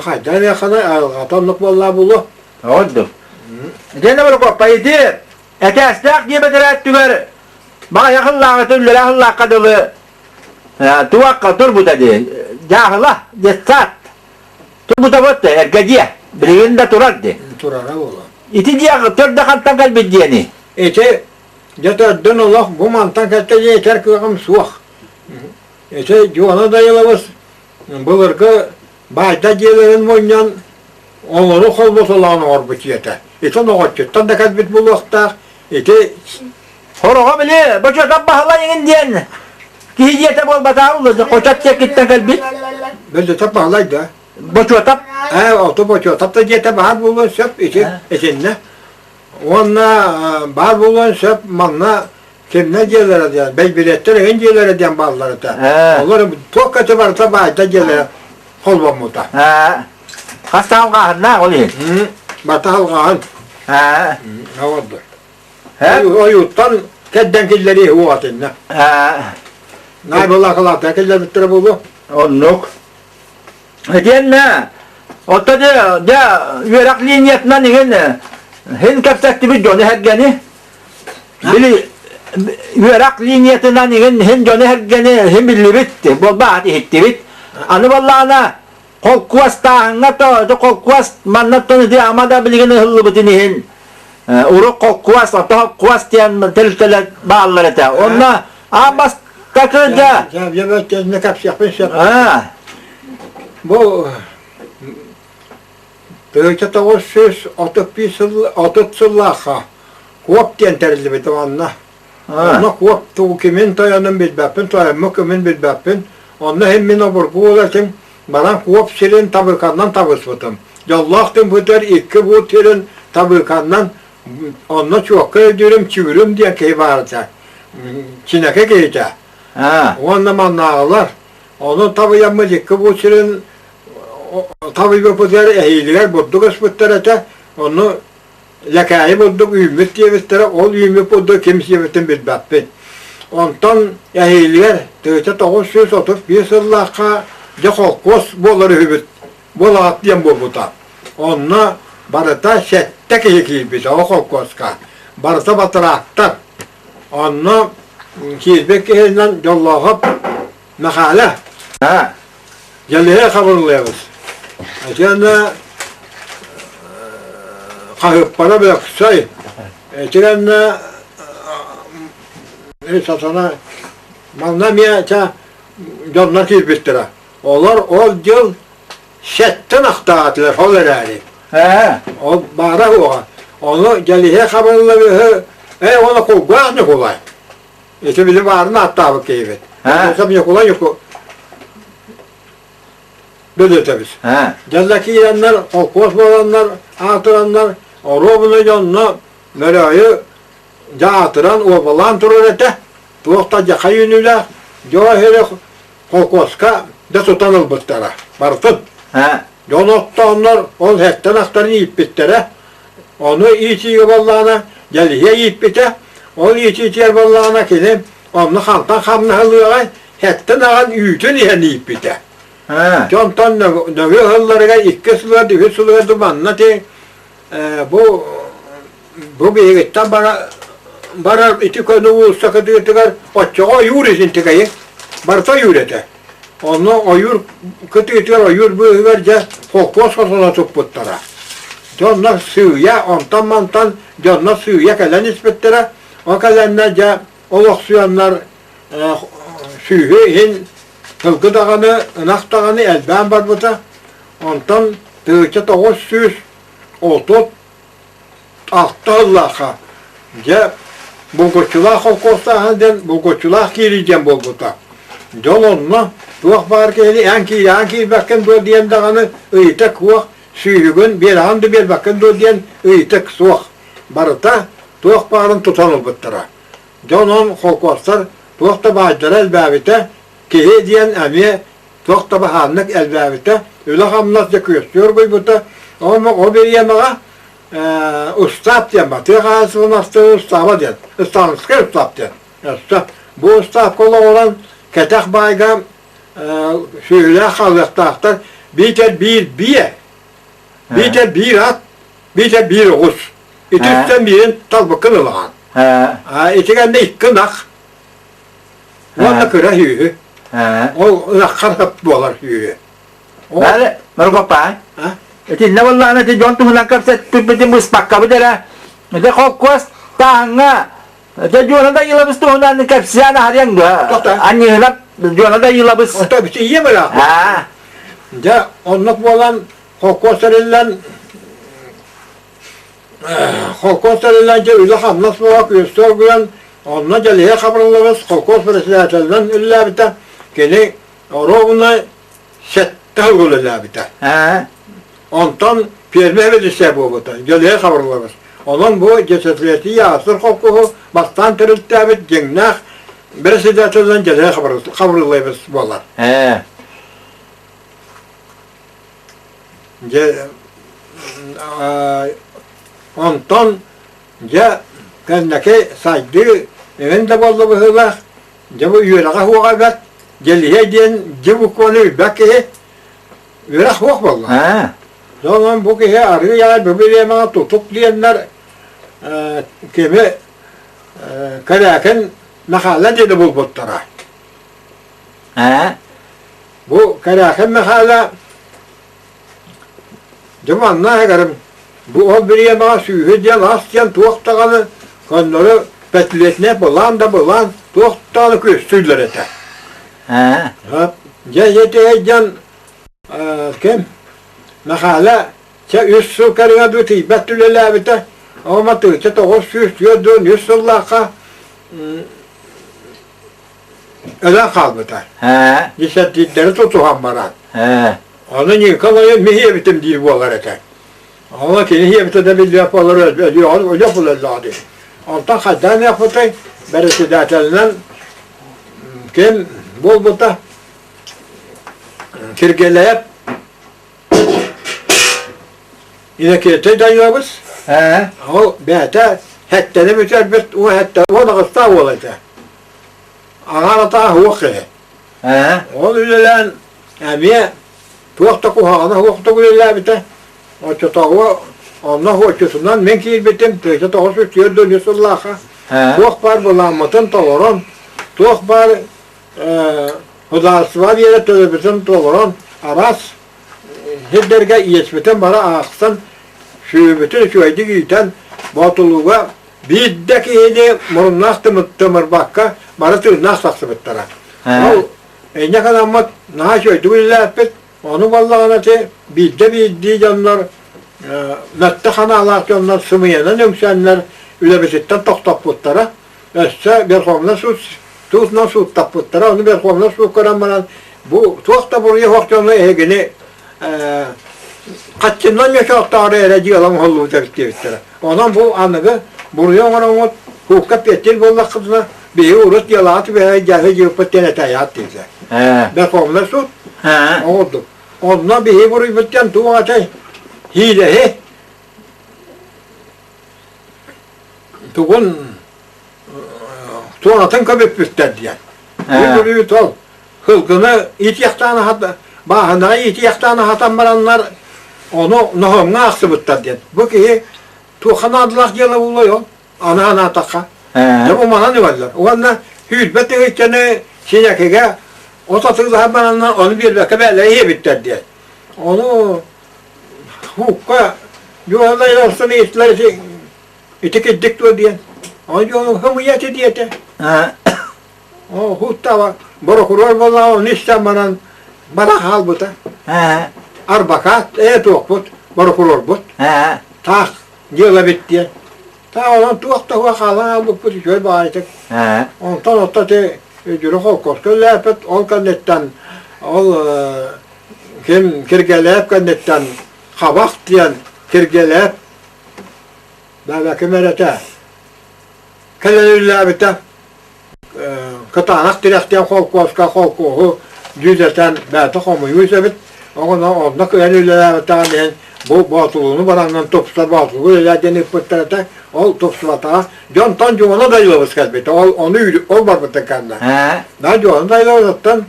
Haydan yakana algatanlık vallahi bulu. oldu. Gene bir kopaydı. Etestak diye bediret tüger. Bana yakınlığa türlü yakınlığa kadılı. Tuvakka dur bu dedi. Cahıla, destat. Dur bu da botta erkeciye. Birinde turardı. Turara bulu. İti diye tırda kantan kalbi diyeni. Ete jata dön Allah bu mantan katta yeter ki am suak. Ete joana dayalamaz. Bulurka bayda gelerin monyan onları kolbosalan orbut yete. Ete no geçten de kalbit bulukta. Ete Horoğa bile boşa tabbahla yengin diyen. Ki hiciyete bol bata olurdu. Koçat çekitten kalbi. böyle tapahlaydı. Boşa tap. Oto boço tapta jete bahar bulun söp etinne. Ona bar bulun söp manna kimne gelir diye. Belbiretler en gelir diye balları da. Onları çok kötü varsa bayda gelir. Kolbamuta. Hastam kahırna oluyor. Batı halkağın. Ne oldu? He? O yurttan kedden killeri hu atınne. Naybollah kalata killer bittire bulu. Onluk. Diyen ne? Otta de yurak liniyetinden yine hin kapsakti bir jonu hergeni. Bili yurak liniyetinden yine hin jonu hergeni hin billi bitti. Bol bahati hitti bit. Anı vallahına kol kuvas tahına to kol kuvas mannattını diye ama da bilgini hıllı bitini hin. Uruk kol kuvas to kuvas diyen telteler bağlıları da. Onunla abas takırda. Ya böyle ne kapsyak ben şey. Bu böyle tavus söz atıp sıllaha. Kuap diyen terli bir tavanla. Ona kuap tu kimin tayanın bilbapın, tayanmı kimin bilbapın. Ona hem min oburgu olasın. Bana kuap sirin tabıkandan tabısıtım. Yallah'tın bu der iki bu tirin tabıkandan ona çok ödürüm çürüm diye key vardı. Çineke geyce. Onunla manağlar. Onu tabi yapmaz iki bu sirin tabi yapılar ehliler bulduk ıspıtlara onu lekayı bulduk ümit diye bittere ol ümit bulduk kimseye bitin bilbapın. Ondan ehliler tığıta toğuz söz otup bir sırlaka Jakokos bolları hübüt. Bola atlayan bu buta. Onna barata şette keyki bir o kokoska. Barata batıraktar. Onna hizbek ehlinden Allah'a mekale. Gelliye kabullayız. Ecenne kahıp bana bile kusay. Ecenne esasına manlamaya canlar hizbettire. Onlar o yıl şetten aktardılar holerleri. O bara o. Onu gelihe haberleri ona koyguaz ne kolay. İşte bizim varını hatta bu keyfet. Yoksa bir kolay yok. Böyle tabiz. Geldeki yiyenler, kokos olanlar, atıranlar, o robunu yanına merayı dağıtıran o balan durur ete. Tuğta yakayınıyla cahire kokoska da tutanıl bıttara. Bartın. Yonotta onlar on hetten aktarını yiyip bittere. Onu içiyor vallahına, geliye yiyip bite. Onu içiyor vallahına kelim. Onu hamdan hamını hılıyor. Hetten ağan üyütün yiyip bite. Jontan nögü hıllarına iki sılığa, düğü sılığa dumanına te. bu geyikten bara iti konu usta kıtıgar açığa yur izintigeyi barta yürete. Onu ayur kıtıgar ayur bu verce kokos kasana tutputtara. Canlar suya ontan mantan canlar suya kelen nispettere o kelenlerce olaksıyanlar suyu hin hılgı dağını, ınak dağını elben var burada. Ondan tığıça toğuz süz otut altta Allah'a. Ya bulgurçulak olkosta halden bulgurçulak gireceğim bulguta. Yol onunla tuğak var ki en ki bakın do diyen dağını ıyıta kuak suyugun bir handı bir bakın do diyen ıyıta kuak. Barıta tuğak bağırın tutan olbuttıra. Yol on kolkostar tuğak da bağcılar elbabite kehe diyen emiye tuğak da bahanlık elbabite öyle hamlasca gösteriyor bu buta. Ama o bir yemeğe ustap diyen bak. Tıkası nasıl ustapa diyen. Istanlıska ustap diyen. Bu ustap kola olan ketek bayga şöyle kalıqtaqtar. Bir biye. Bir at. Bir oğuz. İkisinden birin talbıkın ılağan. İçigen de iki nak. Onda kıra hüyü. O nakar hep bolar hüyü. Bale, mergopay. Iti na wala na ti John tuhlangkap sa pipiti muspak ka bidera. Iti kokos tanga. Iti John na ilabas tuhunan ni kapsiya na haryang dua. Anyi hilap John na ilabas. O tabi iyi mi la? Ha. Ya onluk olan kokoslarından öyle hamlas boğak göstergen onunla geliye kabarlarız kokos presidentinden illa biter. Gene orovuna sette hılgılı biter. Ha. Ondan pirme verirse bu biter. Geliye kabarlarız. Onun bu cesatliyeti yasır kokuhu bastan tırıltı abit cengnah presidentinden geliye kabarlarız boğalar. He. Ondan ya kendine saydı evinde bollu bu hılar ya bu yüreğe huğabat geliye diyen bu konu bakı yüreğe huğ bollu. Ha. Zaman bu ki arıyor ya böyle bana tutup diyenler kimi karaken mahalle dedi bu bottara. Ha. Bu karaken mahalle Zamanla garım bu o bir yema suyu diyen asken tuğaktağını kanları petletne bulan tuğaktağını köstürdüler ete. Ha. Ya yeteyeceğin kim? Mahalle üst su karına duti bettüleler bite ama tığça toğuz süslüyor dön üst sullaka ölen kalbıta. Ha. Lisetlikleri tutuhan baran. Ha. Onun yıkamayı mihiye bitim diye bu olarak. Ama ki niye bitim de yaparlar öyle yapılır zaten. Ondan kadar yapılır. Beresi dertlerinden kim bol buta kirgeleyip yine kirte dayıyoruz. Ha. O bete hetteni biter bit o hette o da kısta olacak. Ağalata hukkı. Ha. O yüzden emiye tuğakta kuhağına huğukta kuyurlar bite. O çatağı onunla huğucusundan men kiyir bitim. Tığca tağı sütüyor dönüyorsun Allah'a. Tuğak var bulanmatın tağıran. Tuğak var hudası var yere tövbesin tağıran. Aras hidderge iyesbeten bana ağıksın. Bütün şüveydi giyten batılığa biddeki hedi murunnak tımır bakka bana tırnak saksı bittara. Ne kadar mat naha şöyle duyurlar bit. Onu vallahi anlatı biddi canlar natta hanalar canlar sımıyanan ömsenler üle bisitten toktap puttara. Össe bir komuna tutna su taputtara onu bir komuna su karanmadan bu tuğakta buraya vaktiyanla egini kaçından yaşakta araya ereci alan holluğu da bittara. Ondan bu anıgı buraya ona hukuk ettir bolla kızına bir uğrat yalatı veya gelse yıpıt denete hayat değilse. Bir komuna su oldu. Onunla bir vurup bitten tuğatay hilehi tuğun tuğatın kabip bütten diyen. Bir vurup hılgını itiyaktağını hatta bahına itiyaktağını hatan baranlar onu nohumna aksıbıttar diyen. Bu ki tuğhan adılak yılı oluyor. Ana taka. Ya bu mana ne varlar? O anda hüzbette geçene sinekege o tatlı daha bana onu bir dakika böyle iyi bitter diye. Onu hukka yuvarla ilerisini işleri itik dikto diye. Onu hımiyeti diyete. O hutta var. Borokuror vallahi o nişten bana hal bu da. Arbakat tuğuk but. Borokuror but. Tak yıla bitti. Ta olan tuğuk da huwa kalan bu put şöyle bağırdık. Ondan otta te jürü kolkos köllepet ol kannetten ol kim kirgelep kannetten kabak diyen kirgelep baba kemerete kelelülle bitte kıtanak direkten kolkoska kolkohu düzeten bata komuyu sebit onda kelelülle bitte bu batılığını barandan topslar batılığı öyle denip pıttırata ol topsuvata John Tanju'na da yılavuz kalbette onu ol barbıtta kanına daha John'a da yılavuzattan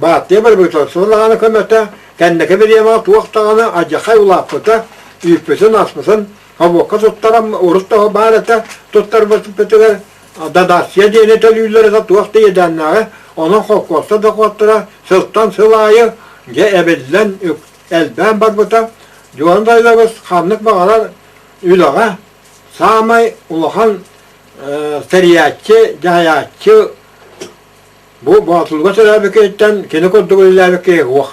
Batıya bir bütler sırlağını kömete kendine bir yema tuğaktağını acıkay ulapıta üppesin asmasın havukka tuttaram urutta bağırata tuttar basıp petiler dadasya diyene tölüylere de tuğakta yedenleri onun kokosta da kottıra sırttan sılayı ebedilen elben barbıta Joğan da yılavuz kanlık bağlar ülağa sağmay ulahan seriyatçı, cahayatçı bu batılga selabiketten kene kodduğu ilabike huwa.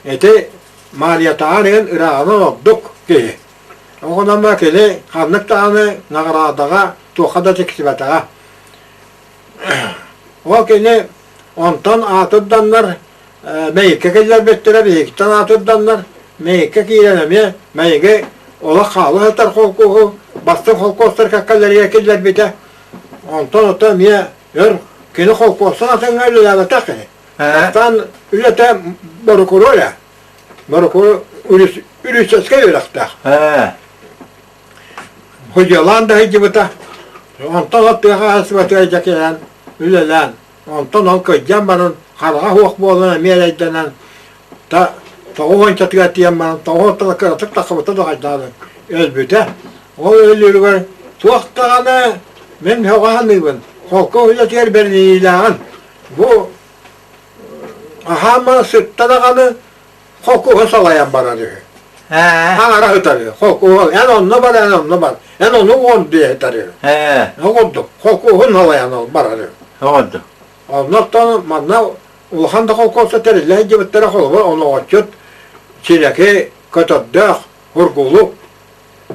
Ete maliyatağının ırağını olduk ki. Ondan bakele kanlık tağını nagaradağa tuğada teksibatağa. O kene ondan atıddanlar meyke keller bettire beyikten atıddanlar meyke kiilenemeye meyke ola kalı hatar kolkuğu bastın kolkuğustar kakkalları keller bite. Ondan otameye yor kene kolkuğustan atın öyle yağlatak ki. Ondan ülete borukuru öyle. Borukuru ülüs seske yörektak. Hocalan da hiç bita. Ondan attığı hasıbatı ecekelen ülelen. Ondan ol kıyacağım bana karağa huak boğulana meyleydenen ta Tavuğun çatıya diyen bana, tavuğun kıratık takımıta da kaçtağını elbette. O ölüyor var. Tuğaktağını ben hevağanlıyım. Kolku öyle diğer beni ilan. Bu ahama sırttağını kolku salayan bana diyor. Ağara ötürüyor. Kolku en onunla var, en onunla var. En onu on diye ötürüyor. Ne oldu? Kolku salayan bana diyor. Oldu. Ondan manna Ulahan da kolkosa terille cibettere kolu onu açıt. Çileki kötüddük, hurgulu.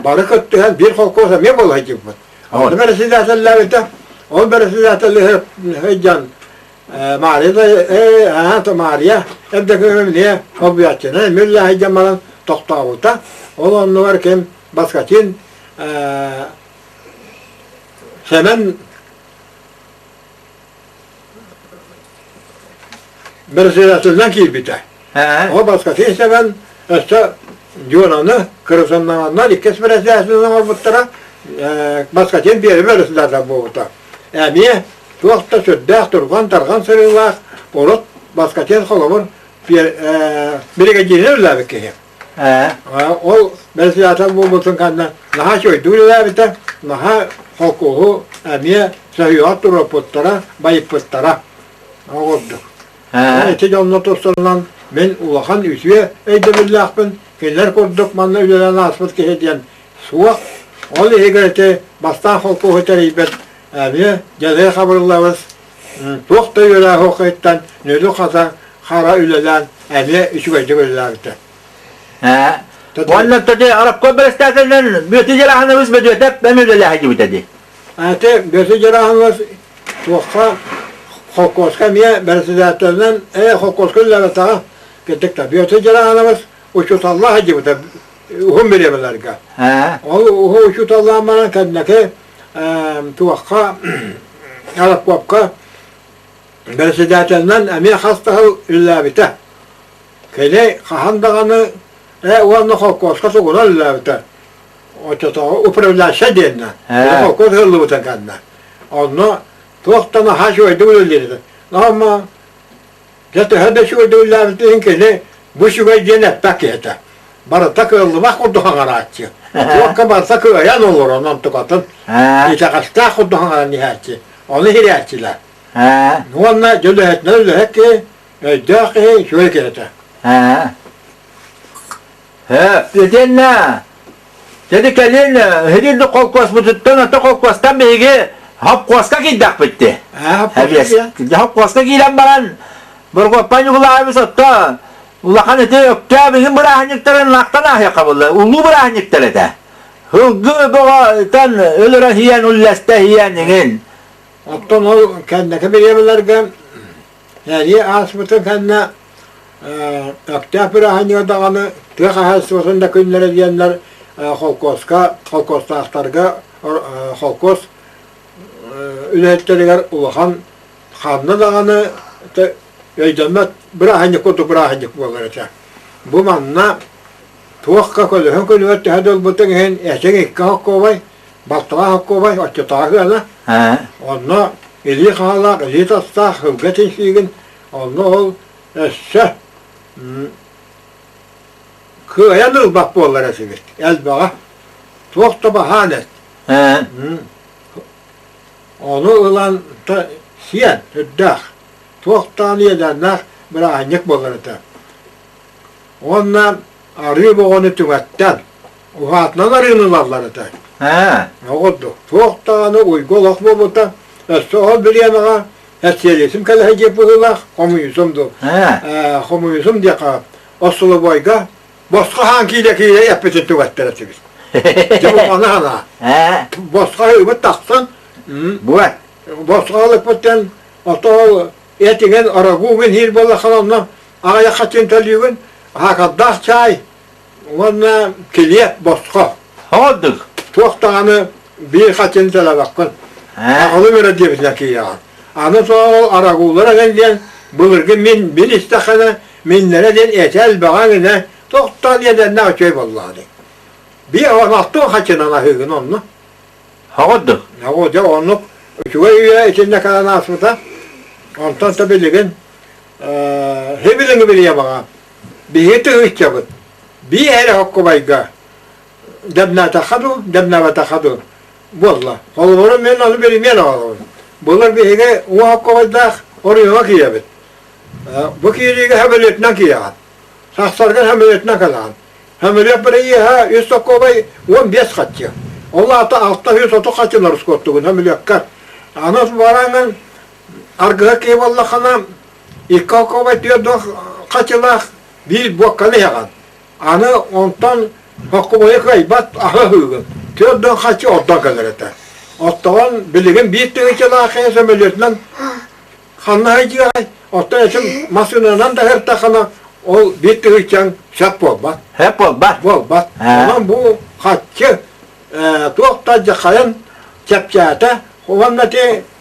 Barı kötühen bir kolkosa mi bol hicibet. Onu beresi zaten levite. Onu beresi zaten hiccan. Mariya da Mariya. Evde köyümlüye hobiyatçına. Mülla hiccan bana toktavuta. Onu varken baskaçın hemen Beresilatından kilbite. O baskatı ise ben işte Yunan'ı kırısındanlar ikisi beresilatından olmuştura baskatın bir yeri beresilatından boğuta. Emiye tuğakta süddek turgan targan sırılak orut baskatın kolumur bir gecini öyle bir kıyım. O beresilatından boğutun kandan naha şöydüğüyle bite naha hukuku emiye sahiyat durup putlara bayıp putlara. Oldu. Ete canlı dostlarından ben ulahan üsüye eydebillah ben keller kurduk manla ülelen asfalt ki hediyen suak ol egrete bastan halku heteribet abi geley haberlavız çok da yöre hoketten nödü kaza hara ülelen abi üsüge ülelerde. Vallahi dedi Arap kobrestalarının bütün cerahını biz hep ben ülelen gibi dedi. Ete bütün cerahını çok Hokoska miye beresilatlarından hokoska lavatağa gittik tabi. Öte cerahınımız uçut Allah gibi de uhum bilemeler ki. O uçut Allah'ın bana kendine tuvakka Arap kopka beresilatlarından emiye hastahı illabite. Kele kahandağını uanlı hokoska sokuna illabite. O çatağı upravlaşa diyenle. Hokoska hırlı biten kendine. Onu Tuğaktana ha şöyle öyleydi. Ama zaten hadi şöyle öyleydi ki Bu şugay cennet pakete. Bara takıldı bak o doğan araççı. Yoksa barsa kıyan olur onun tukatın. İşte kaçta o doğan araççı. Onu hiriyatçılar. Onunla cülühetler cülühet ki dağ şöyle gelete. Dedin ne? Dedi kelin hedildi kolkos bu tuttan ata kolkostan beygi hap koska giddak bitti. Hap koska gilen baran bir kopan yuğulağı sattı. Ulakan eti ökte bizim bırahanlıkların laktan ahya kabullu. Ulu bırahanlıkları da. Hıggı boğatan ölüren hiyen ulleste hiyen dingin. Ottan o kendine bir yemelerken yani asmıtın kendine ökte bırahanlığı dağını tık ahasmasında günlere diyenler kolkosta aktarga kolkos üretteriler ulakan kanlı dağını öydönmet bırahanlık kutu bırahanlık boğulacak. Bu manna tuğakka kölühün kölühün tehedül butun hen eşek ikka hakkı vay baktığa hakkı vay açı tağı ana onu ili kağalak, ili tatsaq, hıvgetin şeygin onu ol eşe kıyan ılbak boğulara sigir elbağa tuğakta bahanet onu ılan siyen hüddağ tuğaktan yedenler bırahanlık boğulara ondan arı boğunu tümetten uhatnan arınılarları da. Ne oldu? Tuğaktanı uygulak boğuta Soğal bir yanağa hessiyelisim kala hecep bıhılak komünizmdu. Komünizm diye ka asılı boyga boşka hangiyle yapıcı tüvettere biz. Cevap ana. Boşka hübet taksan bu boşka alıp biten atol etingen araguğun hirballa kalanla ağaya kaçın taliyün hakaddah çay ona kiliyet boşka. Olduk. Tuğaktanı bir kaçın tala bakın. Onu böyle diyorlar ki ya. Ana sonra araguğlara geldiğin bulurgun min bir istakana minlere den etel bağına toktan yeden ne şey vallahi. Bir anlattı kaçına hügün onu. Olduk. Ne oldu onu? Şuraya içinde kalan asmıta. Ondan tabi ligin hepsini biliyor bana. Bir heti hiç yapıp. Bir yere hakkı bayga. Demna takadu, demna ve takadu. Valla. Oğlum ben onu bilmeyen oğlum. Bunlar bir hege o hakkı bayda oraya bak yiyebet. Bu kiyeliğe hemeletine kiyan. Saksargan hemeletine kalan. Hemelet bir ha üst hakkı bay 15 kaçı. Allah da altta 130 kaçılar skottuğun hemeletler. Anas varanın argıha ki valla kana ilk hakkı bay diyor kaçılar bir bokalı yakan. Ana ondan hakkı bayı kaybat aha hügün. Tüyordun kaçı orada kalır ete. Ottawan bilgin bir tüyüçe lakaya sömeliyorsun. Kanna haycı hay. Ottan için masınından da her takana o bir tüyüçen şap bol bat. Hep bol bat. Bol bat. Ondan bu kaçı tuğaktacı kayan çepçata. Ondan da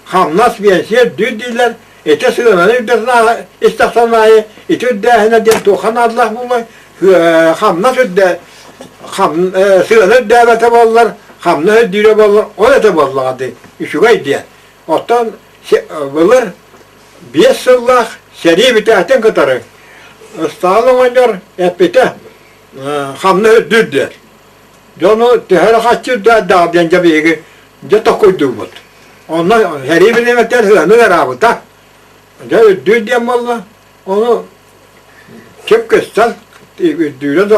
hamnas bir şey düdüler. Ete sığınanı üdesine istaksanayı. Ete üddehine den tuğan Allah bulay. Hamnas üdde. Sığınır devlete bollar, hamle ödüyle bollar, o da bolladı. Şugay diye. Ottan bulur, 5 yıllık seri biterten katarı. Sağlam oynuyor, hep biter. Hamle ödür der. Onu tehera kaçır da dağdence bir egi, de takuydu bu. Ondan heri bilemekten sığınır abi da. De ödür diye valla, onu kim kıssan, ödüyle de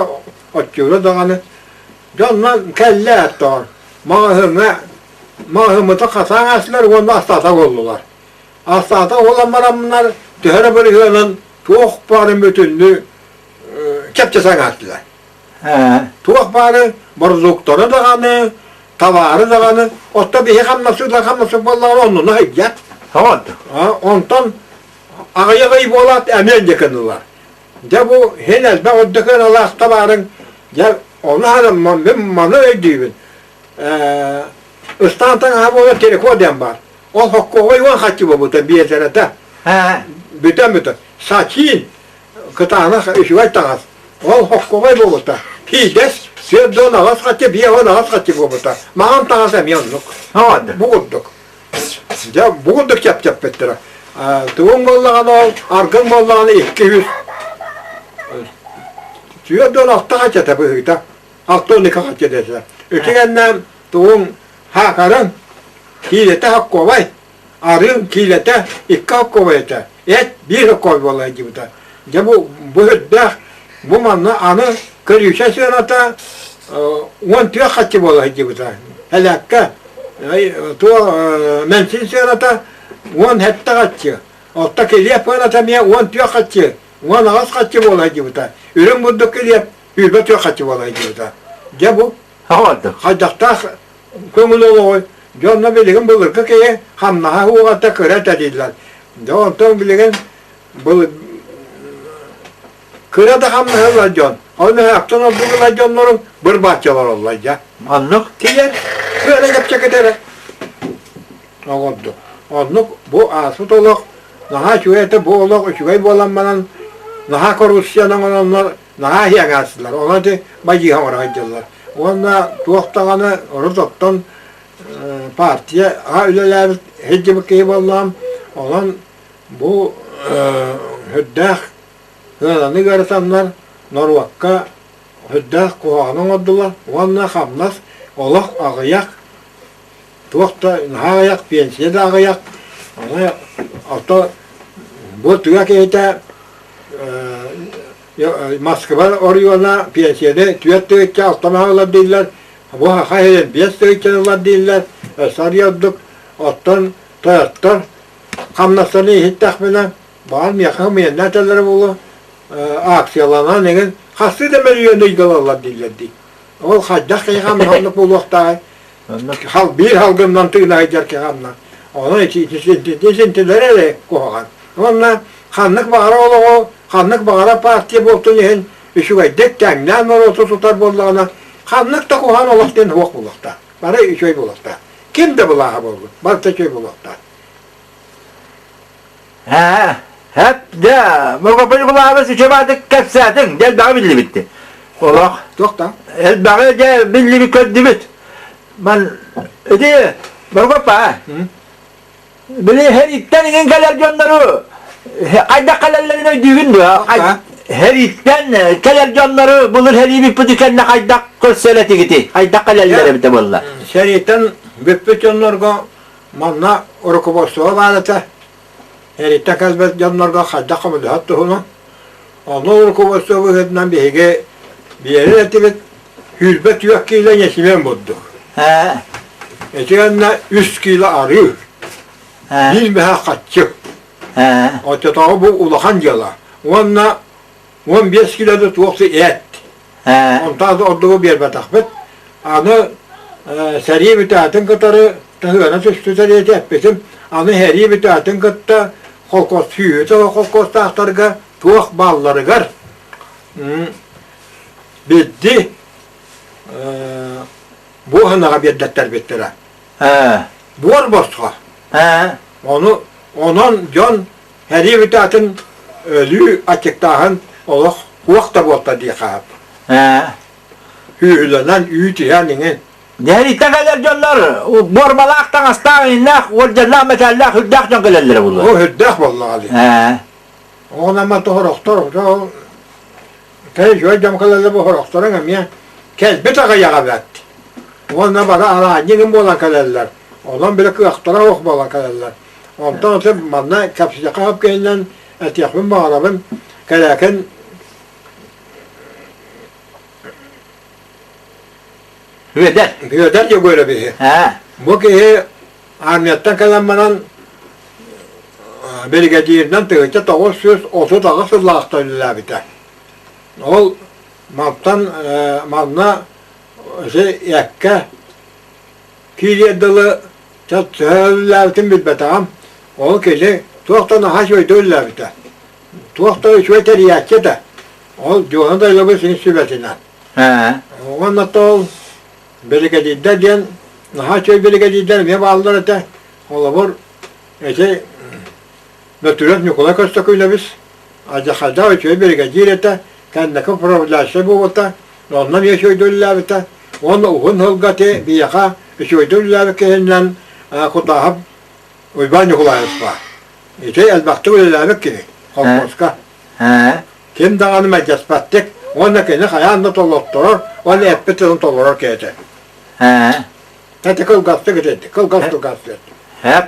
açıyorlar dağını. Canla kelle ettiler. Mahımıta kasan aslar, onda astata oldular. Astata olanlar bunlar, tühere bir hılanın çok parın bütünlüğü kepçesen attılar. Çok parı, bir doktoru dağını, tavarı dağını, otta bir hamnası vallahi onunla hıccat. Ondan ağaya kayıp olat emin yakındılar. De bu henüz ben o döken Allah tavarın, ya onu hanım ben bana ödeyim. İstanbul'dan ha bu telefon var. O hakkı hayvan kaçı bu da bir yere de. Bütün. Sakin. Kıtana işi var tanız. O hakkı hayvan bu da. Hides. Sen de ona kaçı bir ona kaçı bu da. Mağam tanız emyanlık. Bu kurduk. Ya bu kurduk yap bettere. Tuğum bollağını al, argın bollağını 200. Suya dolu altta kaçata bu hıyda. Altta 12 kaçata. Ötегеннен tuğun hakarın kilete hak kovay. Arın kilete 2 hak kovayta. Et 1 hak kovay gibi de. Ya bu hıyda bu manna anı kırıyuşa sığınata 10 tüye kaçı bolay gibi de. Helakka tuğ mensin sığınata 10 hette kaçı. Altta keliyep sığınata miye 10 tüye kaçı. 10 ağız kaçı bolay gibi de. Ürün bulduk keliyep hülbe tüye kaçı bolay gibi de. Ya bu Havadı. Haydakta kömülü oy. Jonna bilgin bulur ki hamna huğata kırat dediler. Ondan bilgin bu kırada hamna hırla jon. Onu yaptın oldular jonların bir bahçeler olacak. Anlık. Diğer böyle yapacak eder. Oldu. Onluk bu asut oluk. Naha şüvete bu oluk şüvey bolanmadan naha korusyanın onlar naha hiyagasılar. Ona da bacı hamara hacılar. Onda tuğtağını Rıdok'tan partiye aileler hecib kıyım Allah'ım olan bu hüddâh hılanı görüsenler Norvakka hüddâh kuğanın oldular. Onda hamlas olak ağayak tuğta ağayak pensiye de ağayak ona altta bu tüyak eyte Moskva oriyona piyasada tüyet tüyetçe altlamalar değiller. Bu hayır piyas tüyetçeler değiller. Sarıyorduk. Ottan tayattar. Kamnasını hiç takmıyla. Bağım yakamayan neteleri bulu. Aksiyalanan negin. Hası da milyonu yıkılarlar değillerdi. O hacdak yıkamın hamlık bulukta. Bir halgından tığına gider ki hamla. Onun için isintileri de koğan. Onunla hanlık bağırı oluğu. Kanlık bağıra partiye boltun yihin, işi gaydek kendinden orası tutar bollağına. Kanlık da kuhan olakten huvak bulakta. Bana işi bulakta. Kim de bulağa buldu? Barta şey bulakta. He. Hep de. Mokopacı kulağımız üçe vardık kepsadın. Gel bağı billi bitti. Olak. Dokta. El bağı gel billi bir köddü bit. Ben öde. Mokopa. Bili her itten inen kalar canları. Ayda kalallarına düğündü ha. Her itten kalar canları bulur her iyi bir pıdıkenle ayda kırseleti gitti. Ayda kalallara bite valla. Şeriyetten büppü canlarga manna oruku bostuğa bağlata. Heritten kazbet canlarga hayda kamıdı hattı onu. Onu oruku bostuğa bu hedinden bir hege bir yere etibet hülbet yok ki ile yeşilen buldu. He. Eçeğinde 3 kilo arıyor. Bir beha kaççı. O tetağı bu ulakan yala. Onunla 15 kiloda tuğsu et. Ondan da olduğu bir betakbet. Anı seri müteahhitin kıtarı tığına tüstü seriye tepbesim. Anı heri müteahhitin kıtta kolkos tüyütü o kolkos tahtarga tuğuk balları gar. Bitti. Bu hınağa bir detler bittiler. Bu var bostuğa. Onun can heri müteahhitin ölü açıktağın oluk vakta bolta diye kağıp. Hüylenen üyütü yani. Her itten kalar canlar. Borbalaktan aslan innak. O cennet metallah hüddak can kalallara bulur. O hüddak vallahi. Ona ama tohoroktor. Kez şöyle cam kalallara bu horoktorun hem ya. Kez bir taka yağabetti. Ona bana aracının bolan kalallar. Ondan bile kıraktora ok bolan kalallar. Ondan sonra bana kapsıca kağıp gelinen et yakın bağırabın. Kalaken Hüveder. Hüveder ya böyle bir şey. Bu ki armiyetten kalanmadan belgeciyirden tığıca 930 ağız lağıstaylılar biter. Ol maltan malına yakke kiliye dılı çat söylevletin bilbetağım. O kili tuğtana haş ve döller biter. Tuğtana şöyle teriyatçı da. O diyorsun da öyle bir senin sübetinden. Ondan da ol belgeciyden diyen naha çöy belgeciyden ve bağlılar ete. Ola var. Natüret Nikolay Kostakuyla biz. Acı halda ve çöy belgeciyle ete. Kendine problemler bu ota. Ondan bir şey döller biter. Onunla uhun hılgatı bir yaka şey döller kendinden kutahap uyban Nikolay Kostakuyla. Elbette öyleler gibi. Kolkoska. Kim dağını meclis battık. Ondakini hayanda tolotturur, onu eppetin tolurur kete. He. Hadi kıl gastı gidetti, kıl gastı gastı. Hep